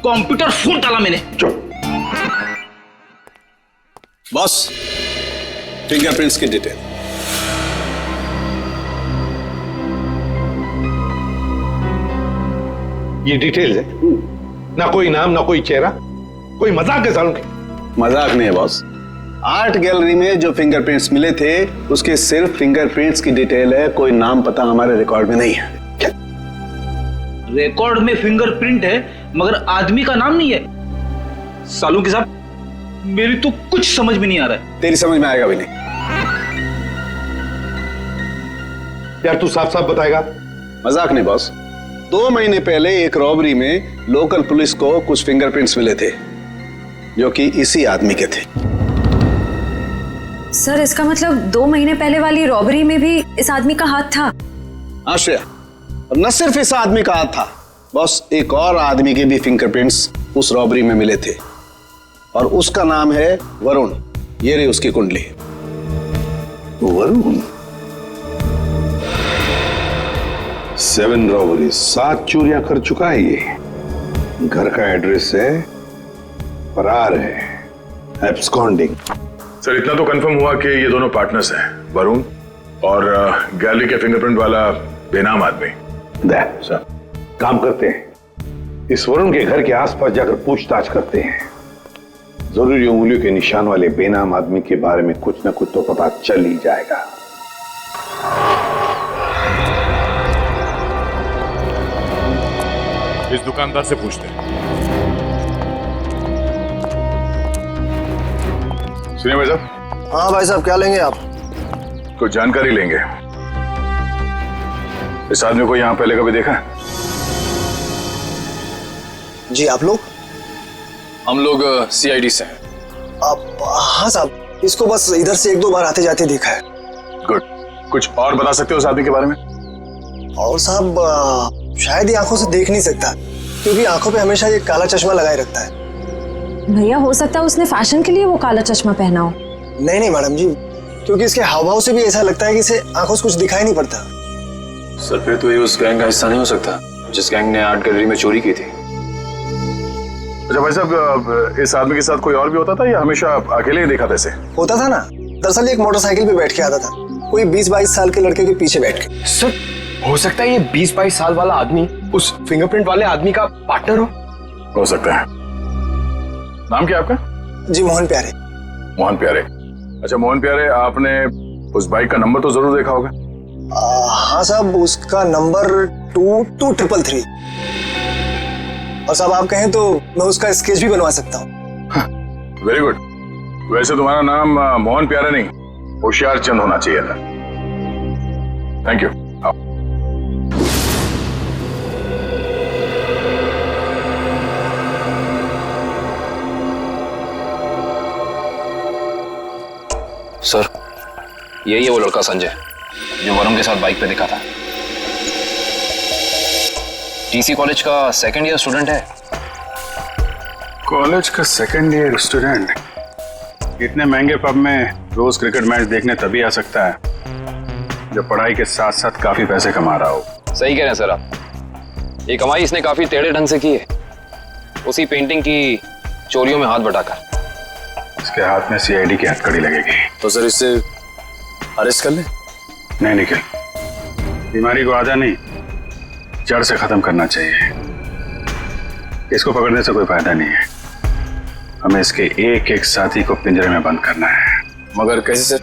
कंप्यूटर फूट डाला मैंने। बॉस, फिंगरप्रिंट्स की डिटेल। ये डिटेल्स है, ना कोई नाम ना कोई चेहरा, कोई मजाक है सालों की। मजाक नहीं है बॉस, आर्ट गैलरी में जो फिंगरप्रिंट्स मिले थे उसके सिर्फ फिंगरप्रिंट्स की डिटेल है, कोई नाम पता हमारे रिकॉर्ड में नहीं है। रिकॉर्ड में फिंगरप्रिंट है मगर आदमी का नाम नहीं है। सालू के साहब, मेरी तो कुछ समझ में नहीं आ रहा है। तेरी समझ में आएगा भी नहीं। यार तू साफ साफ बताएगा? मजाक नहीं बॉस, 2 महीने पहले एक रॉबरी में लोकल पुलिस को कुछ फिंगरप्रिंट्स मिले थे जो कि इसी आदमी के थे। सर इसका मतलब 2 महीने पहले वाली रॉबरी में भी इस आदमी का हाथ था? आश्रया, और न सिर्फ इस आदमी का हाथ था बॉस, एक और आदमी के भी फिंगरप्रिंट्स उस रॉबरी में मिले थे और उसका नाम है वरुण। ये रही उसकी कुंडली। वरुण? 7 रॉबरी, 7 चोरियां कर चुका है ये। घर का एड्रेस है, फरार है, एब्सकॉन्डिंग। सर इतना तो कंफर्म हुआ कि ये दोनों पार्टनर्स हैं, वरुण और गैलरी के फिंगरप्रिंट वाला बेनाम आदमी। सर काम करते हैं, इस वरुण के घर के आसपास जाकर पूछताछ करते हैं। जरूरी उंगलियों के निशान वाले बेनाम आदमी के बारे में कुछ न कुछ तो पता चल ही जाएगा। इस दुकानदार से पूछते हैं। सुनिए भाई साहब। हाँ भाई साहब, क्या लेंगे आप? कुछ जानकारी लेंगे। इस आदमी को यहाँ पहले कभी देखा है? जी, आप लोग? हम लोग CID से हैं। हाँ साहब, इसको बस इधर से 1-2 बार आते जाते देखा है। गुड। कुछ और बता सकते हो उस आदमी के बारे में? और साहब शायद ये आंखों से देख नहीं सकता, क्योंकि आंखों पे हमेशा ये काला चश्मा लगाए रखता है। भैया, हो सकता है उसने फैशन के लिए वो काला चश्मा पहना हो। नहीं मैडम जी, क्योंकि इसके हाव भाव से भी ऐसा लगता है कि इसे आंखों से कुछ दिखाई नहीं पड़ता। सर फिर तो ये उस गैंग का हिस्सा नहीं हो सकता जिस गैंग ने आर्ट गैलरी में चोरी की थी। अच्छा भाई साहब, इस आदमी के साथ कोई और भी होता था या हमेशा अकेले ही देखा था इसे? होता था ना, दरअसल एक मोटरसाइकिल पे बैठ के आता था, कोई 20-22 साल के लड़के के पीछे बैठ के। सर, हो सकता है ये 20-22 साल वाला आदमी उस फिंगरप्रिंट वाले आदमी का पार्टनर हो सकता है। नाम क्या आपका? जी, मोहन प्यारे। मोहन प्यारे। अच्छा मोहन प्यारे, आपने उस बाइक का नंबर तो जरूर देखा होगा? हाँ साहब, उसका नंबर 2233। और साहब आप कहें तो मैं उसका स्केच भी बनवा सकता हूँ। Very good. वैसे तुम्हारा नाम मोहन प्यारे नहीं, होशियार चंद होना चाहिए था। Thank you. सर, यही है वो लड़का संजय जो वरुण के साथ बाइक पे दिखा था। TC कॉलेज का 2nd ईयर स्टूडेंट है। कॉलेज का 2nd ईयर स्टूडेंट इतने महंगे पब में रोज क्रिकेट मैच देखने तभी आ सकता है जब पढ़ाई के साथ साथ काफी पैसे कमा रहा हो। सही कह रहे हैं सर आप। ये कमाई इसने काफी टेढ़े ढंग से की है, उसी पेंटिंग की चोरियों में हाथ बटाकर। इसके हाथ में CID की हथकड़ी लगेगी। तो सर इससे अरेस्ट कर ले? नहीं निखिल, बीमारी को आधा नहीं जड़ से खत्म करना चाहिए। इसको पकड़ने से कोई फायदा नहीं है, हमें इसके एक एक साथी को पिंजरे में बंद करना है। मगर कैसे सर?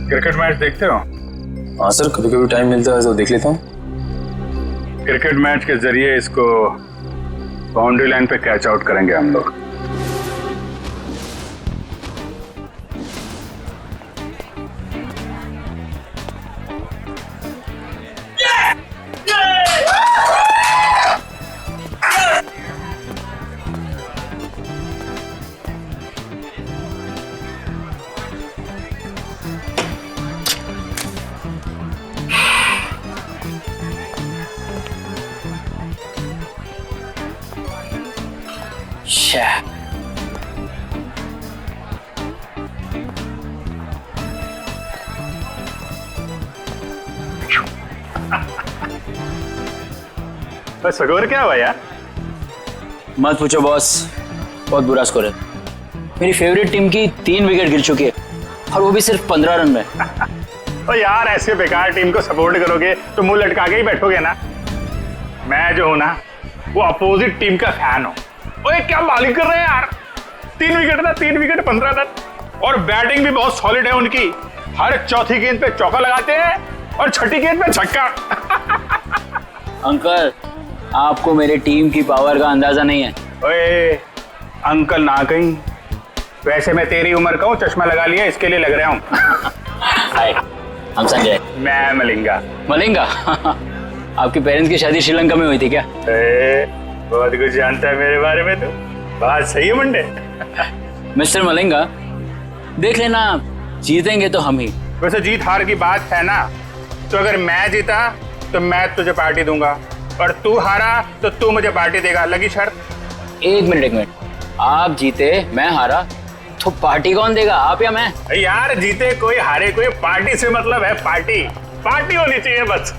क्रिकेट मैच देखते हो? हाँ सर, कभी कभी टाइम मिलता है तो देख लेता हूँ। क्रिकेट मैच के जरिए इसको बाउंड्री लाइन पे कैच आउट करेंगे हम लोग। बस स्कोर क्या हुआ यार? मत पूछो बॉस, बहुत बुरा स्कोर है। मेरी फेवरेट टीम की 3 विकेट गिर चुकी है और वो भी सिर्फ 15 रन में। तो यार ऐसे बेकार टीम को सपोर्ट करोगे तो मुंह लटका के ही बैठोगे ना। मैं जो हूं ना वो अपोजिट टीम का फैन हूं। ओए क्या मालिक कर रहे हैं यार, 3 विकेट था, 3 विकेट 15 रन। और बैटिंग भी बहुत सॉलिड है उनकी, हर चौथी गेंद पे चौका लगाते हैं और छठी गेंद पे छक्का। अंकल, आपको मेरी टीम की पावर का अंदाजा नहीं है। ओए अंकल ना कहीं, वैसे मैं तेरी उम्र का हूँ, चश्मा लगा लिया इसके लिए लग रहा हूँ। हाय, हम संजय। मैं मलिंगा। मलिंगा? आपके पेरेंट्स की शादी श्रीलंका में हुई थी क्या? बहुत कुछ जानता है मेरे बारे में तो। बात सही है मुंडे। मिस्टर मलिंगा, देख लेना, जीतेंगे तो हम ही। वैसे जीत हार की बात है ना, तो अगर मैं जीता तो मैं तुझे पार्टी दूंगा और तू हारा तो तू मुझे पार्टी देगा। लगी शर्त? 1 मिनट, आप जीते मैं हारा तो पार्टी कौन देगा, आप या मैं? यार जीते कोई हारे कोई, पार्टी से मतलब है पार्टी, पार्टी होनी चाहिए बस।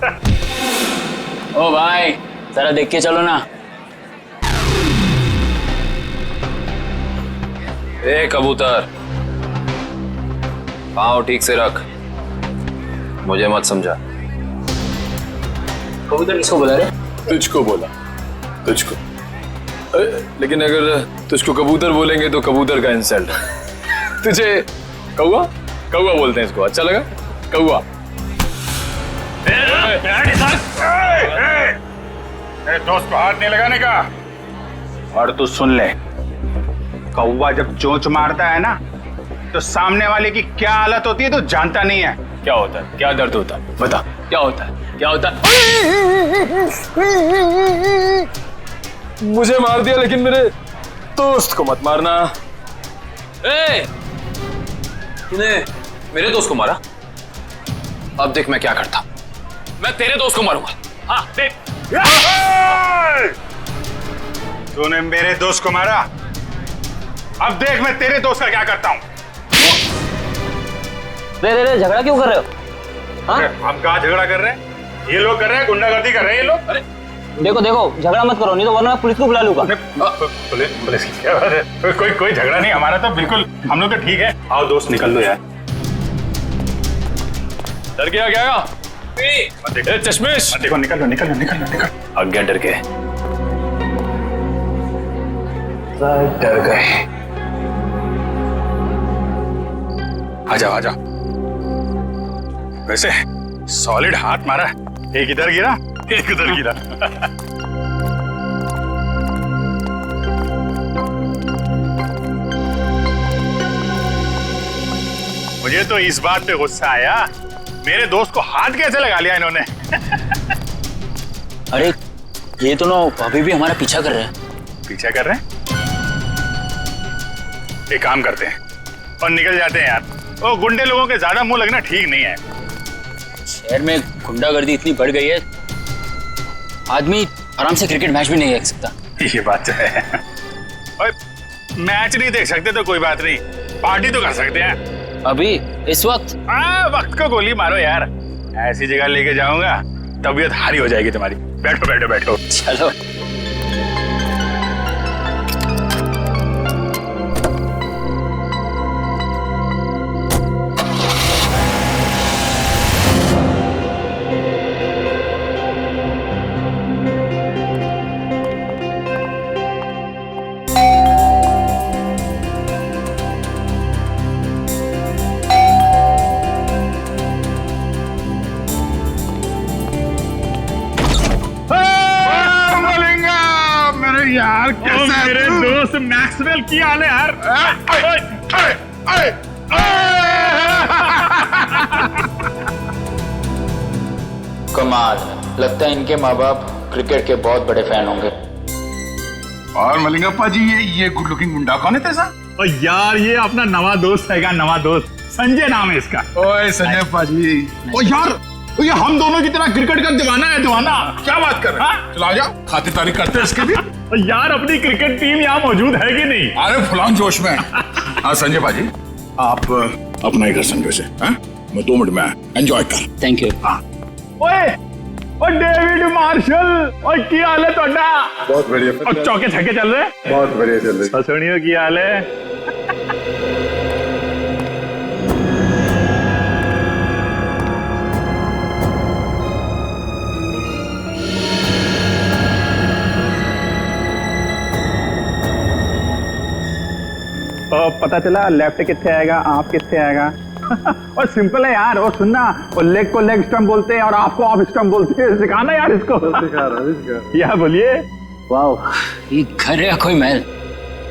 ओ भाई जरा देख के चलो ना। ए कबूतर, पाँव ठीक से रख, मुझे मत समझा। कबूतर किसको बुला रहे? तुझको बोला, तुझको। लेकिन अगर तुझको कबूतर बोलेंगे तो कबूतर का इंसल्ट। तुझे कौआ कौआ बोलते हैं इसको, अच्छा लगा? कौआ। दोस्त को हाथ नहीं लगाने का। और तू सुन ले, कौवा जब चोंच मारता है ना तो सामने वाले की क्या हालत होती है तो जानता नहीं है। क्या होता है? क्या दर्द होता है? बता क्या होता है? क्या होता है? मुझे मार दिया लेकिन मेरे दोस्त को मत मारना। तूने मेरे दोस्त को मारा? अब देख मैं क्या करता। मैं तेरे दोस्त को मारूंगा। हाँ देख। तूने मेरे दोस्त को मारा, अब देख मैं तेरे दोस्त का क्या करता हूँ। रे झगड़ा क्यों कर रहे हो? हाँ? हम कहाँ झगड़ा कर रहे हैं? ये लोग कर रहे हैं, गुंडागर्दी कर रहे हैं ये लोग। अरे देखो झगड़ा मत करो, नहीं तो वरना मैं पुलिस को बुला लूंगा। पुलिस की क्या बात है? कोई झगड़ा नहीं, हमारा तो बिल्कुल, हम लोग तो ठीक है। आओ दोस्त निकल लो यार। डर गया क्या? चश्मेश देखो, निकल। आज्ञा डर गए, डर गए। आ जाओ। वैसे सॉलिड हाथ मारा, एक इधर गिरा एक उधर गिरा। मुझे तो इस बात पे गुस्सा आया, मेरे दोस्त को हाथ कैसे लगा लिया इन्होंने। अरे ये तो ना अभी भी हमारा पीछा कर रहे हैं। पीछा कर रहे हैं? एक काम करते हैं और निकल जाते हैं यार। वो गुंडे लोगों के ज्यादा मुंह लगना ठीक नहीं है। शहर में गुंडागर्दी इतनी बढ़ गई है, आदमी आराम से क्रिकेट मैच भी नहीं देख सकता। ये बात है। और मैच नहीं देख सकते तो कोई बात नहीं, पार्टी तो कर सकते हैं। अभी इस वक्त? वक्त को गोली मारो यार। ऐसी जगह लेके जाऊंगा तबीयत हारी हो जाएगी तुम्हारी। बैठो। चलो। यार कैसा मेरे दोस्त मैक्सवेल की हाल है यार। कमाल, लगता है इनके माँ बाप क्रिकेट के बहुत बड़े फैन होंगे। और मलिंगप्पा जी, ये गुड लुकिंग मुंडा कौन है तेरा? और यार ये अपना नवा दोस्त है, नवा दोस्त संजय नाम है इसका। ओए संजय पाजी। ओ यार ये हम दोनों की तरह क्रिकेट का दीवाना है, दीवाना। क्या बात कर रहे हैं? चला जा, खातिरदारी करते हैं इसके भी। यार अपनी क्रिकेट टीम यहाँ मौजूद है कि नहीं? अरे फुलान जोश में। हाँ संजय पाजी, आप अपना ही घर समझो से। मैं 2 मिनट में एंजॉय कर। Thank you. हाँ ओए डेविड मार्शल, और की हाल है तोड़ा? बहुत बढ़िया। और चौके छक्के चल रहे? बहुत बढ़िया चल रहे। ससुनियों की हाल है? पता चला लेफ्ट कितने आएगा, आप कितने आएगा। और सिंपल है यार, और सुनना, वो लेग को लेग स्टंप बोलते हैं और आपको ऑफ स्टंप बोलते हैं। सिखाना यार इसको। या बोलिए। वाह, ये घर है कोई महल?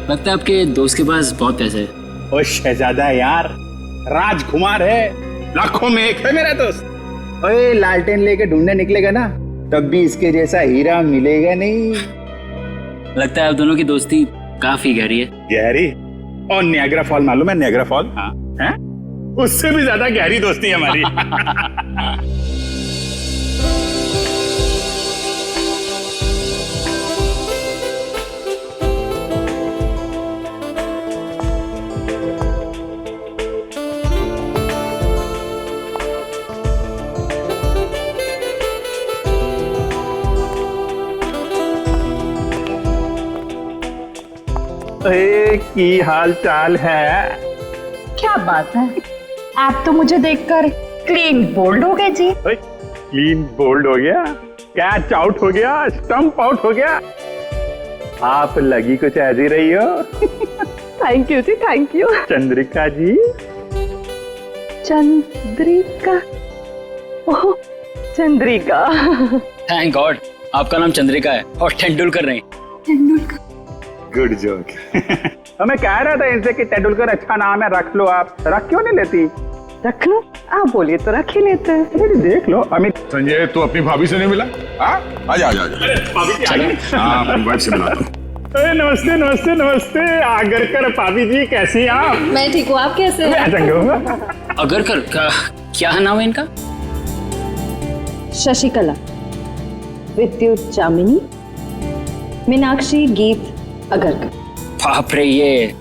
लगता है आपके दोस्त के पास बहुत पैसे है। ओ शहजादा यार, राजकुमार है, लाखों में एक है मेरा दोस्त। ओए लालटेन लेके ढूंढने निकलेगा ना तब भी इसके जैसा हीरा मिलेगा नहीं। लगता है आप दोनों की दोस्ती काफी गहरी है। गहरी? और नियाग्रा फॉल मालूम है? Niagara fall? हाँ है? उससे भी ज्यादा गहरी दोस्ती है हमारी। की हाल चाल है? क्या बात है, आप तो मुझे देखकर क्लीन बोल्ड हो गए जी। क्लीन बोल्ड हो गया? कैच आउट हो गया? स्टंप आउट हो गया? आप लगी कुछ ऐसी रही हो। थैंक यू जी, thank you. Chandrika ji. Chandrika, oh Chandrika. Thank God आपका नाम चंद्रिका है और तेंदुलकर नहीं। Tendulkar, good joke. मैं कह रहा था इनसे कि तेंदुलकर अच्छा नाम है, रख लो। आप रख क्यों नहीं लेती? रख लो, आप बोलिए तो रख ही लेते हैं। देख लो अमित। संजय तू अपनी भाभी से नहीं मिला? आजा आजा आजा। भाभी जी आ गई। हाँ अपनी वाइफ से मिला दो। नमस्ते नमस्ते नमस्ते। आगरकर भाभी जी कैसी हैं आप? मैं ठीक हूँ, आप कैसे हैं? अगरकर क्या नाम है इनका? शशिकला, विद्युत जामिनी, मीनाक्षी, गीत अगरकर। बाप रे, ये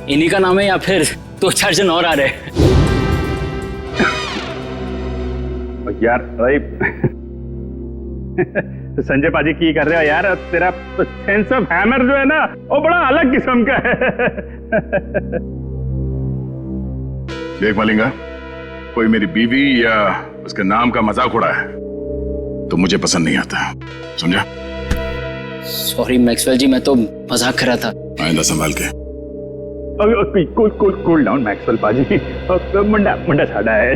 इन्हीं का नाम है या फिर 2-4 जन और आ रहे हैं? यार भाई तो संजय पाजी की कर रहे हो यार? तेरा सेंस ऑफ हैमर जो है ना वो बड़ा अलग किस्म का है। देख मलिंगा, कोई मेरी बीवी या उसके नाम का मजाक उड़ा है तो मुझे पसंद नहीं आता, समझा? सॉरी मैक्सवेल जी, मैं तो मजाक कर रहा था। आइंदा संभाल के। कूल डाउन मैक्सवेल पाजी। मुंडा मुंडा साड़ा है।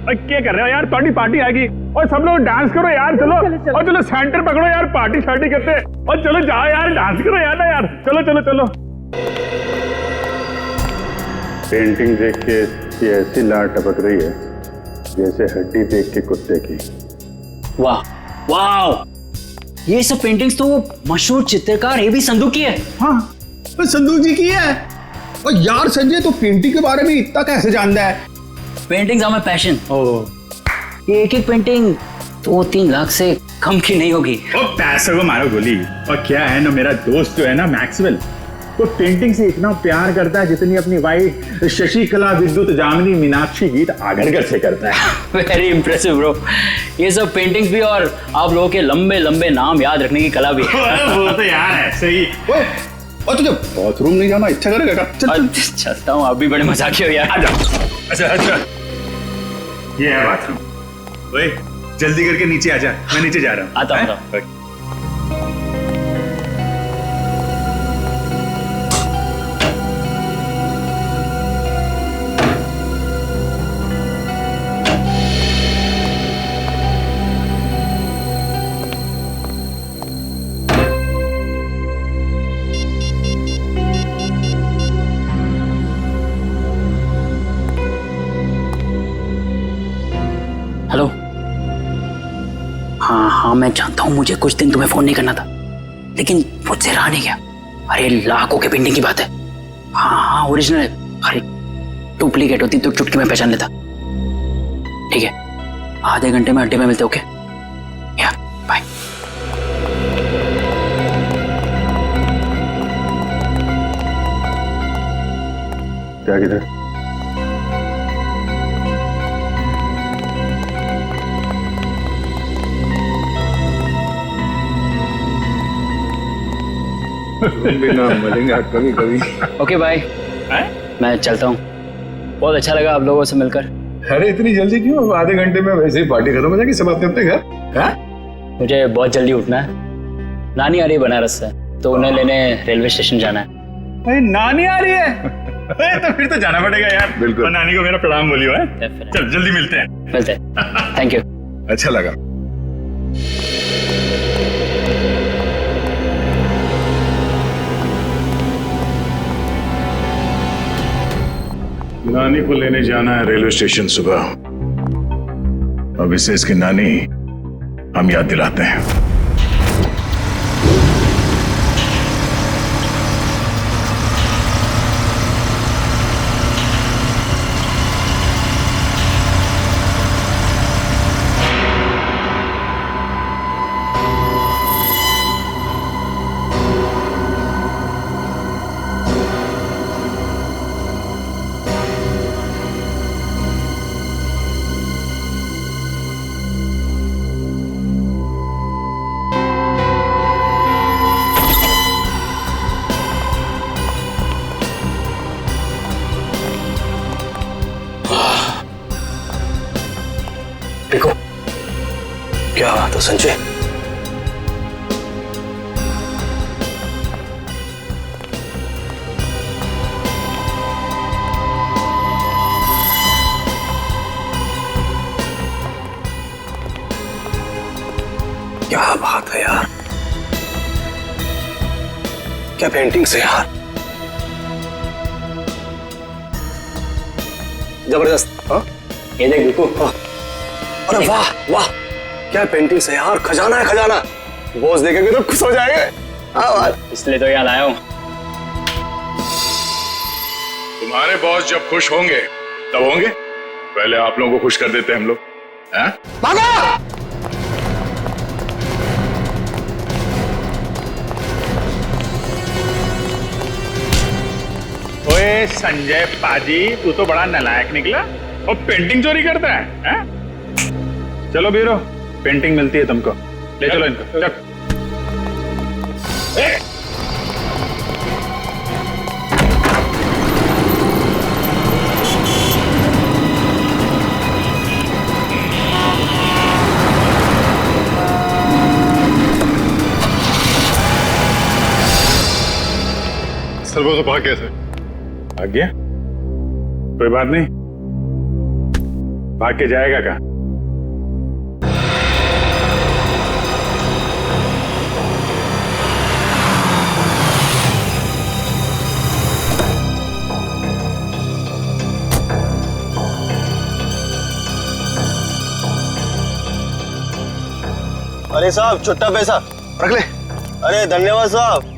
क्या कर रहे हो यार? पार्टी आ गई और सब लोग डांस करो यार। चलो और चलो सेंटर पकड़ो यार, पार्टी करते हैं। और चलो जाओ यार, डांस करो यार ना यार। चलो चलो चलो। पेंटिंग देख के ये ऐसी लाट टपक रही है जैसे हड्डी देख के कुत्ते की। वाह वाह, ये सब पेंटिंग्स तो वो मशहूर चित्रकार एबी संधू की है। हाँ संधू जी की है। और यार संजय तो पेंटिंग के बारे में इतना कैसे जानता है? Paintings are my passion. ये एक पेंटिंग 2-3 लाख से कम की नहीं होगी। पैसों को मारो गोली। और क्या है ना, मेरा दोस्त जो है ना मैक्सवेल, वो पेंटिंग से इतना प्यार करता है जितनी अपनी वाइफ शशिकला, विद्युत जामिनी, मीनाक्षी, गीत आगरकर से करता है। Very impressive bro. ये सब पेंटिंग्स भी और आप लोगों के लंबे लंबे नाम याद रखने की कला भी है। वो तो यार ऐसे ही। और तुझे बाथरूम नहीं जाना इच्छा करेगा? चलता हूँ, आप भी बड़े मजाकिया हो यार। अच्छा ये है बाथरूम। ओए जल्दी करके नीचे आ जा, मैं नीचे जा रहा हूँ। आता हूँ। हेलो। हाँ मैं जानता हूँ मुझे कुछ दिन तुम्हें फोन नहीं करना था, लेकिन मुझसे रहा नहीं गया। अरे लाखों के पेंटिंग की बात है। हाँ ओरिजिनल है। अरे डुप्लीकेट होती तो चुटकी में पहचान लेता। ठीक है, आधे घंटे में अड्डे में मिलते। ओके या बाय। क्या किधर? मलेंगे कभी कभी। Okay bye. मैं चलता हूँ। बहुत अच्छा लगा आप लोगों से मिलकर। अरे इतनी जल्दी क्यों? आधे घंटे में वैसे ही पार्टी खत्म हो जाएगी, सब अपने अपने घर। मुझे बहुत जल्दी उठना है। नानी आ रही है बनारस से, तो उन्हें लेने रेलवे स्टेशन जाना है। अरे नानी आ रही है? तो फिर तो जाना पड़ेगा यार। बिल्कुल। नानी को मेरा प्रणाम बोलियो है। चल जल्दी मिलते हैं। Thank you. अच्छा लगा। नानी को लेने जाना है रेलवे स्टेशन सुबह। अब इसे इसकी नानी हम याद दिलाते हैं। क्या बात है संजय? यार, क्या पेंटिंग्स है यार, जबरदस्त। हाँ ये देख बिल्कुल। अरे वाह वाह, क्या पेंटिंग्स है यार, खजाना है खजाना। बॉस देखेंगे तो खुश हो जाएंगे। हाँ इसलिए तो याद आया हूँ। तुम्हारे बॉस जब खुश होंगे तब होंगे, पहले आप लोगों को खुश कर देते हैं हम लोग। हैं? भागा! ओए संजय पाजी, तू तो बड़ा नालायक निकला और पेंटिंग चोरी करता है, हैं? चलो बीरो, पेंटिंग मिलती है तुमको, ले चलो इनको। चल। सर वो तो भाग गया सर। भाग गया? कोई बात नहीं, भाग के जाएगा कहाँ? अरे साहब छुट्टा पैसा रख ले। अरे धन्यवाद साहब।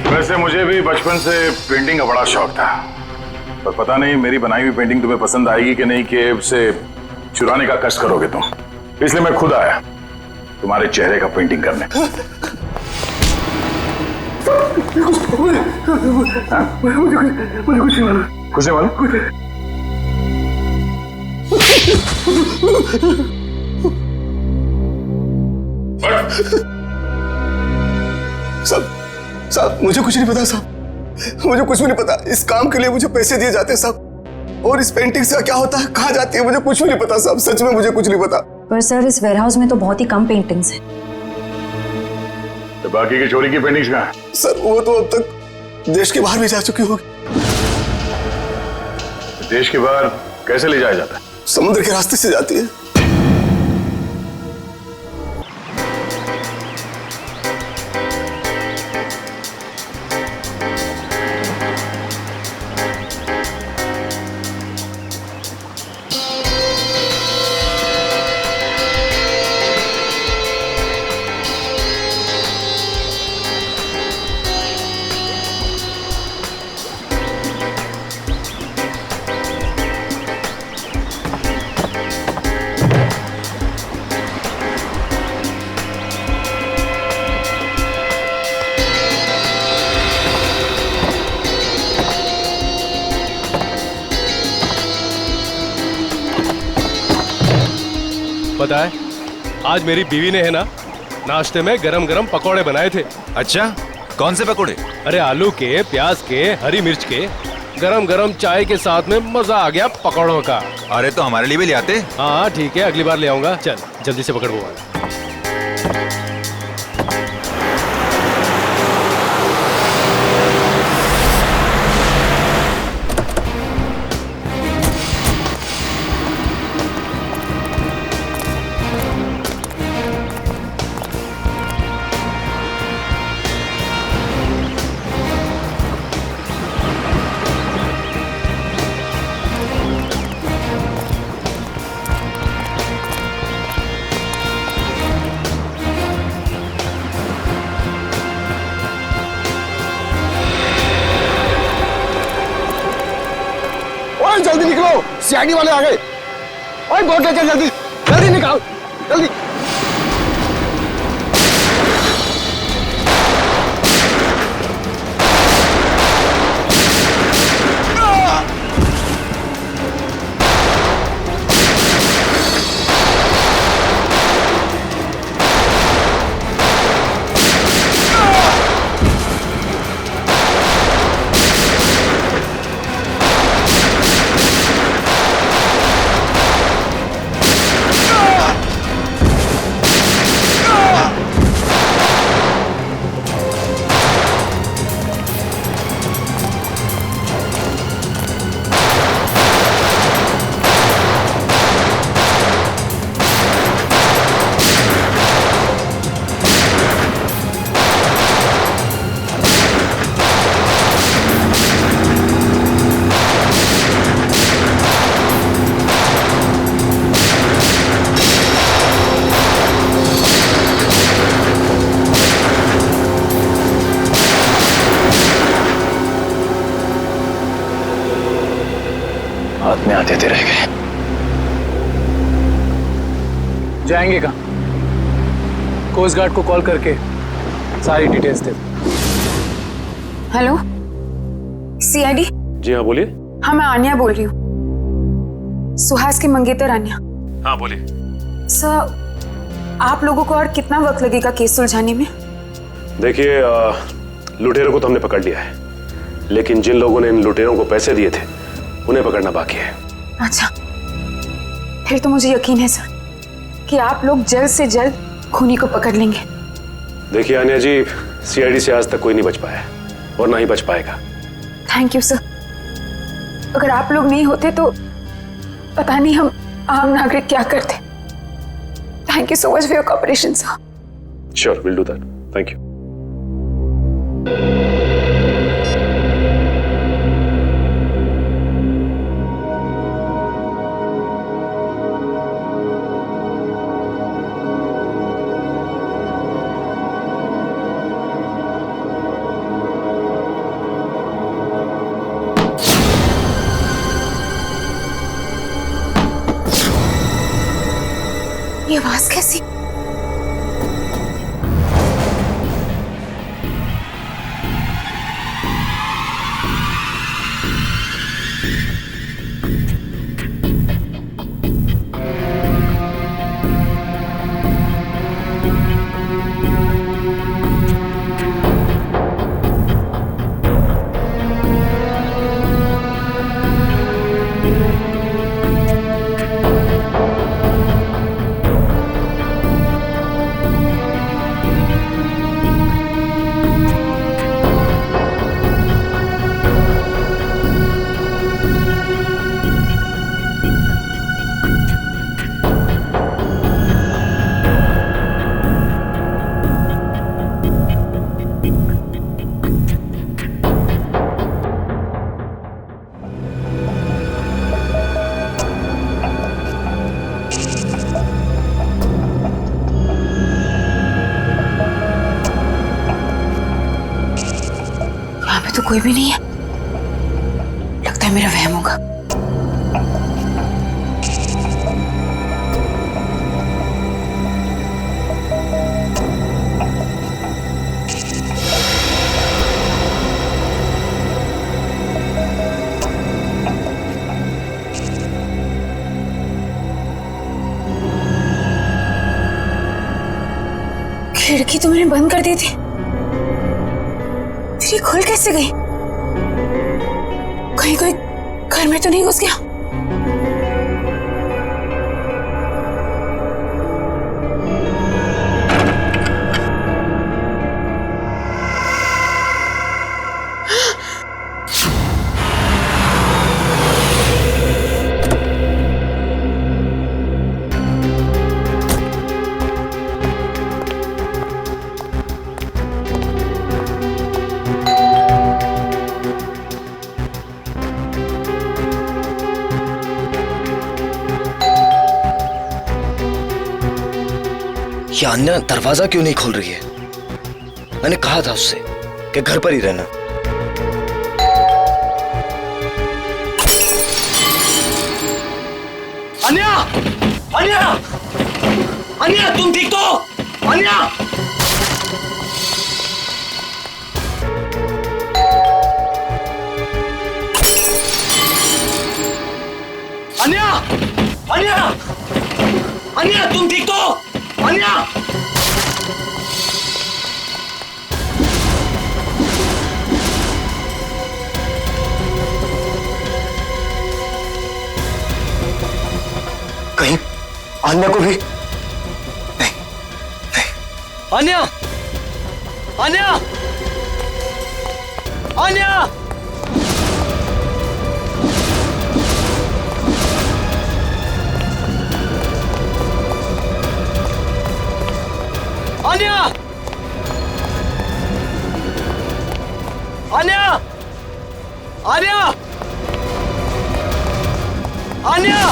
वैसे मुझे भी बचपन से पेंटिंग का बड़ा शौक था, पर पता नहीं मेरी बनाई हुई पेंटिंग तुम्हें पसंद आएगी कि नहीं, कि उसे चुराने का कष्ट करोगे तुम। इसलिए मैं खुद आया तुम्हारे चेहरे का पेंटिंग करने। मुझे कुछ नहीं मालूम। कुछ नहीं मालूम? साहब मुझे कुछ नहीं पता साहब, मुझे कुछ भी नहीं पता। इस काम के लिए मुझे पैसे दिए जाते हैं साहब, और इस पेंटिंग से क्या होता है, कहाँ जाती है, मुझे कुछ भी नहीं पता साहब, सच में मुझे कुछ नहीं पता। पर सर इस वेयरहाउस में तो बहुत ही कम पेंटिंग्स हैं। तो बाकी की चोरी की पेंटिंग्स कहाँ हैं? सर वो तो अब तक देश के बाहर भी जा चुकी होगी। देश के बाहर कैसे ले जाया जाता है? समुद्र के रास्ते से जाती है। पता है आज मेरी बीवी ने है ना नाश्ते में गरम गरम पकोड़े बनाए थे। अच्छा, कौन से पकोड़े? अरे आलू के, प्याज के, हरी मिर्च के, गरम गरम चाय के साथ में मजा आ गया पकौड़ों का। अरे तो हमारे लिए भी ले आते। हाँ ठीक है, अगली बार ले आऊंगा। चल जल्दी से पकड़ वो। जल्दी निकलो, सीआईडी वाले आ गए। ओए बोट ले चल, जल्दी जल्दी निकाल, जल्दी। जाएंगे कहाँ? कोस्ट गार्ड को कॉल करके सारी डिटेल्स दे। Hello, CID? जी हाँ बोलिए। हाँ, मैं आन्या बोल रही हूँ, सुहास की मंगेतर आन्या। हाँ बोलिए। सर, आप लोगों को और कितना वक्त लगेगा केस सुलझाने में? देखिए, लुटेरों को तो हमने पकड़ लिया है, लेकिन जिन लोगों ने इन लुटेरों को पैसे दिए थे उन्हें पकड़ना बाकी है। अच्छा, फिर तो मुझे यकीन है सर कि आप लोग जल्द से जल्द खूनी को पकड़ लेंगे। देखिए आन्या जी, सीआईडी से आज तक कोई नहीं बच पाया और ना ही बच पाएगा। Thank you sir. अगर आप लोग नहीं होते तो पता नहीं हम आम नागरिक क्या करते। Thank you so much for your cooperation sir. Sure, will do that. Thank you. ये आवाज कैसी? तो कोई भी नहीं है, लगता है मेरा वहम होगा। खिड़की तो मैंने बंद कर दी थी, फिर ये खुल कैसे गई? कहीं कोई घर में तो नहीं घुस गया? ये अन्या दरवाजा क्यों नहीं खोल रही है? मैंने कहा था उससे कि घर पर ही रहना। अन्या! अन्या! अन्या, तुम ठीक तो? अन्या! अन्या! अन्या! अन्या, तुम ठीक तो? अन्या! कहीं अन्या को भी नहीं, नहीं। अन्या! अन्या! अन्या! अन्या! अन्या! अन्या! अन्या! अन्या!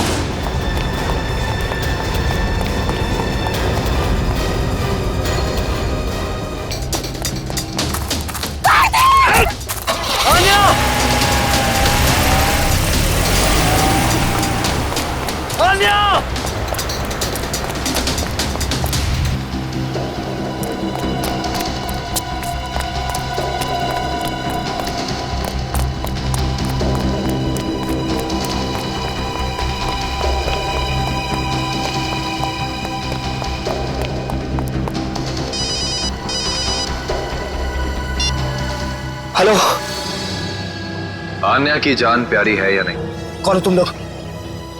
अन्या! हेलो, आन्या की जान प्यारी है या नहीं? कौन हो तुम लोग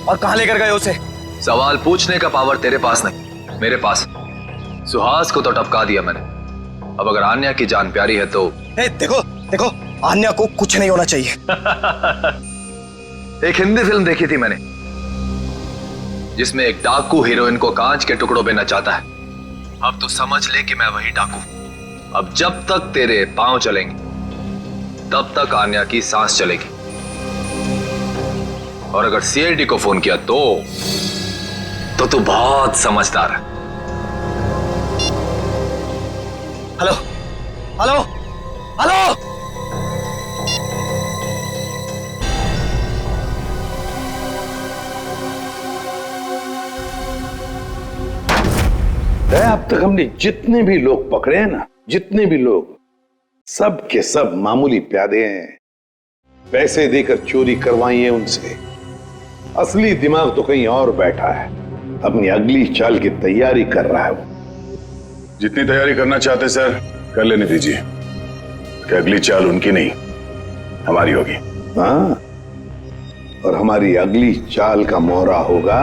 और कहां लेकर गए उसे? सवाल पूछने का पावर तेरे पास नहीं, मेरे पास। सुहास को तो टपका दिया मैंने। अब अगर आन्या की जान प्यारी है तो देखो देखो, आन्या को कुछ नहीं होना चाहिए। एक हिंदी फिल्म देखी थी मैंने जिसमें एक डाकू हीरोइन को कांच के टुकड़ों में नचाता है। अब तो समझ ले कि मैं वही डाकू। अब जब तक तेरे पांव चलेंगे तब तक आन्या की सांस चलेगी। और अगर सीआईडी को फोन किया तो तू बहुत समझदार है। हेलो हेलो हेलो, अब तक हमने जितने भी लोग पकड़े हैं ना, जितने भी लोग, सब के सब मामूली प्यादे हैं। पैसे देकर चोरी करवाई है उनसे। असली दिमाग तो कहीं और बैठा है, अपनी अगली चाल की तैयारी कर रहा है वो। जितनी तैयारी करना चाहते सर कर लेने दीजिए, कि अगली चाल उनकी नहीं हमारी होगी। हाँ, और हमारी अगली चाल का मोहरा होगा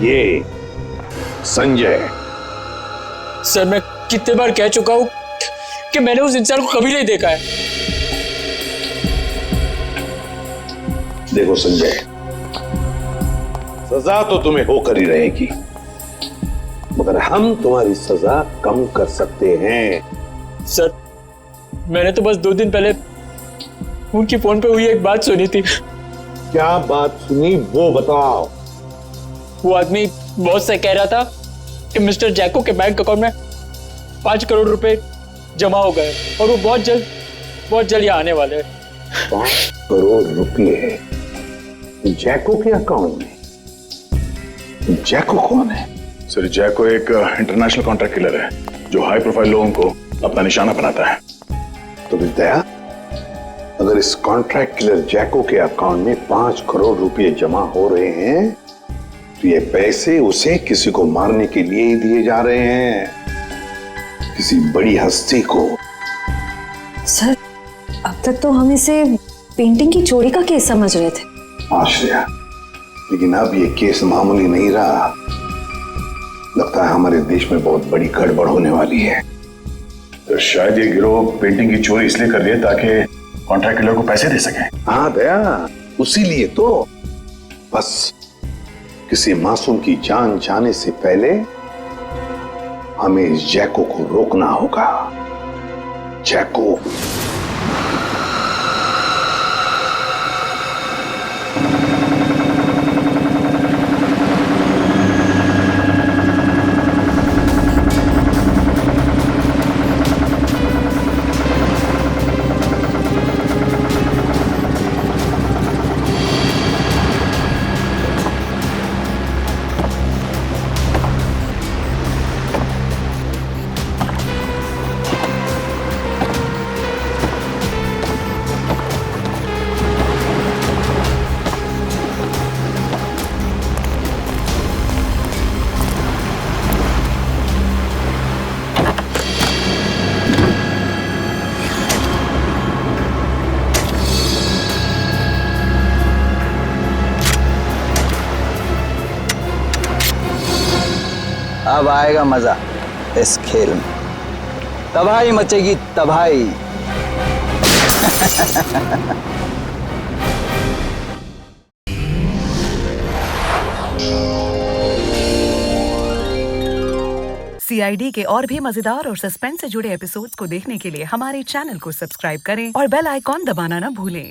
ये संजय। सर मैं कितने बार कह चुका हूं कि मैंने उस इंसान को कभी नहीं देखा है। देखो संजय, सजा तो तुम्हें होकर ही रहेगी, मगर हम तुम्हारी सजा कम कर सकते हैं। सर मैंने तो बस 2 दिन पहले उनकी फोन पे हुई एक बात सुनी थी। क्या बात सुनी वो बताओ। वो आदमी बॉस से कह रहा था कि मिस्टर जैको के बैंक अकाउंट में 5 करोड़ रुपए जमा हो गए और वो बहुत जल्द यहाँ आने वाले हैं। 5 करोड़ रुपए जैको के अकाउंट में? जैको कौन है? सर जैको एक इंटरनेशनल कॉन्ट्रैक्ट किलर है जो हाई प्रोफाइल लोगों को अपना निशाना बनाता है। तो दया, अगर इस कॉन्ट्रैक्ट किलर जैको के अकाउंट में 5 करोड़ रुपए जमा हो रहे हैं तो ये पैसे उसे किसी को मारने के लिए ही दिए जा रहे हैं, किसी बड़ी हस्ती को। सर अब तक तो हम इसे पेंटिंग की चोरी का केस समझ रहे थे। आश्रया, लेकिन अब ये केस मामूली नहीं रहा। लगता है हमारे देश में बहुत बड़ी गड़बड़ होने वाली है। तो शायद ये गिरोह पेंटिंग की चोरी इसलिए कर रही है ताकि कॉन्ट्रैक्ट किलर को पैसे दे सके। हाँ दया, उसी लिए तो। बस किसी मासूम की जान जाने से पहले हमें इस जैको को रोकना होगा। जैको अब आएगा मजा इस खेल में। तबाही मचेगी, तबाही। सीआईडी के और भी मजेदार और सस्पेंस से जुड़े एपिसोड्स को देखने के लिए हमारे चैनल को सब्सक्राइब करें और बेल आइकॉन दबाना ना भूलें।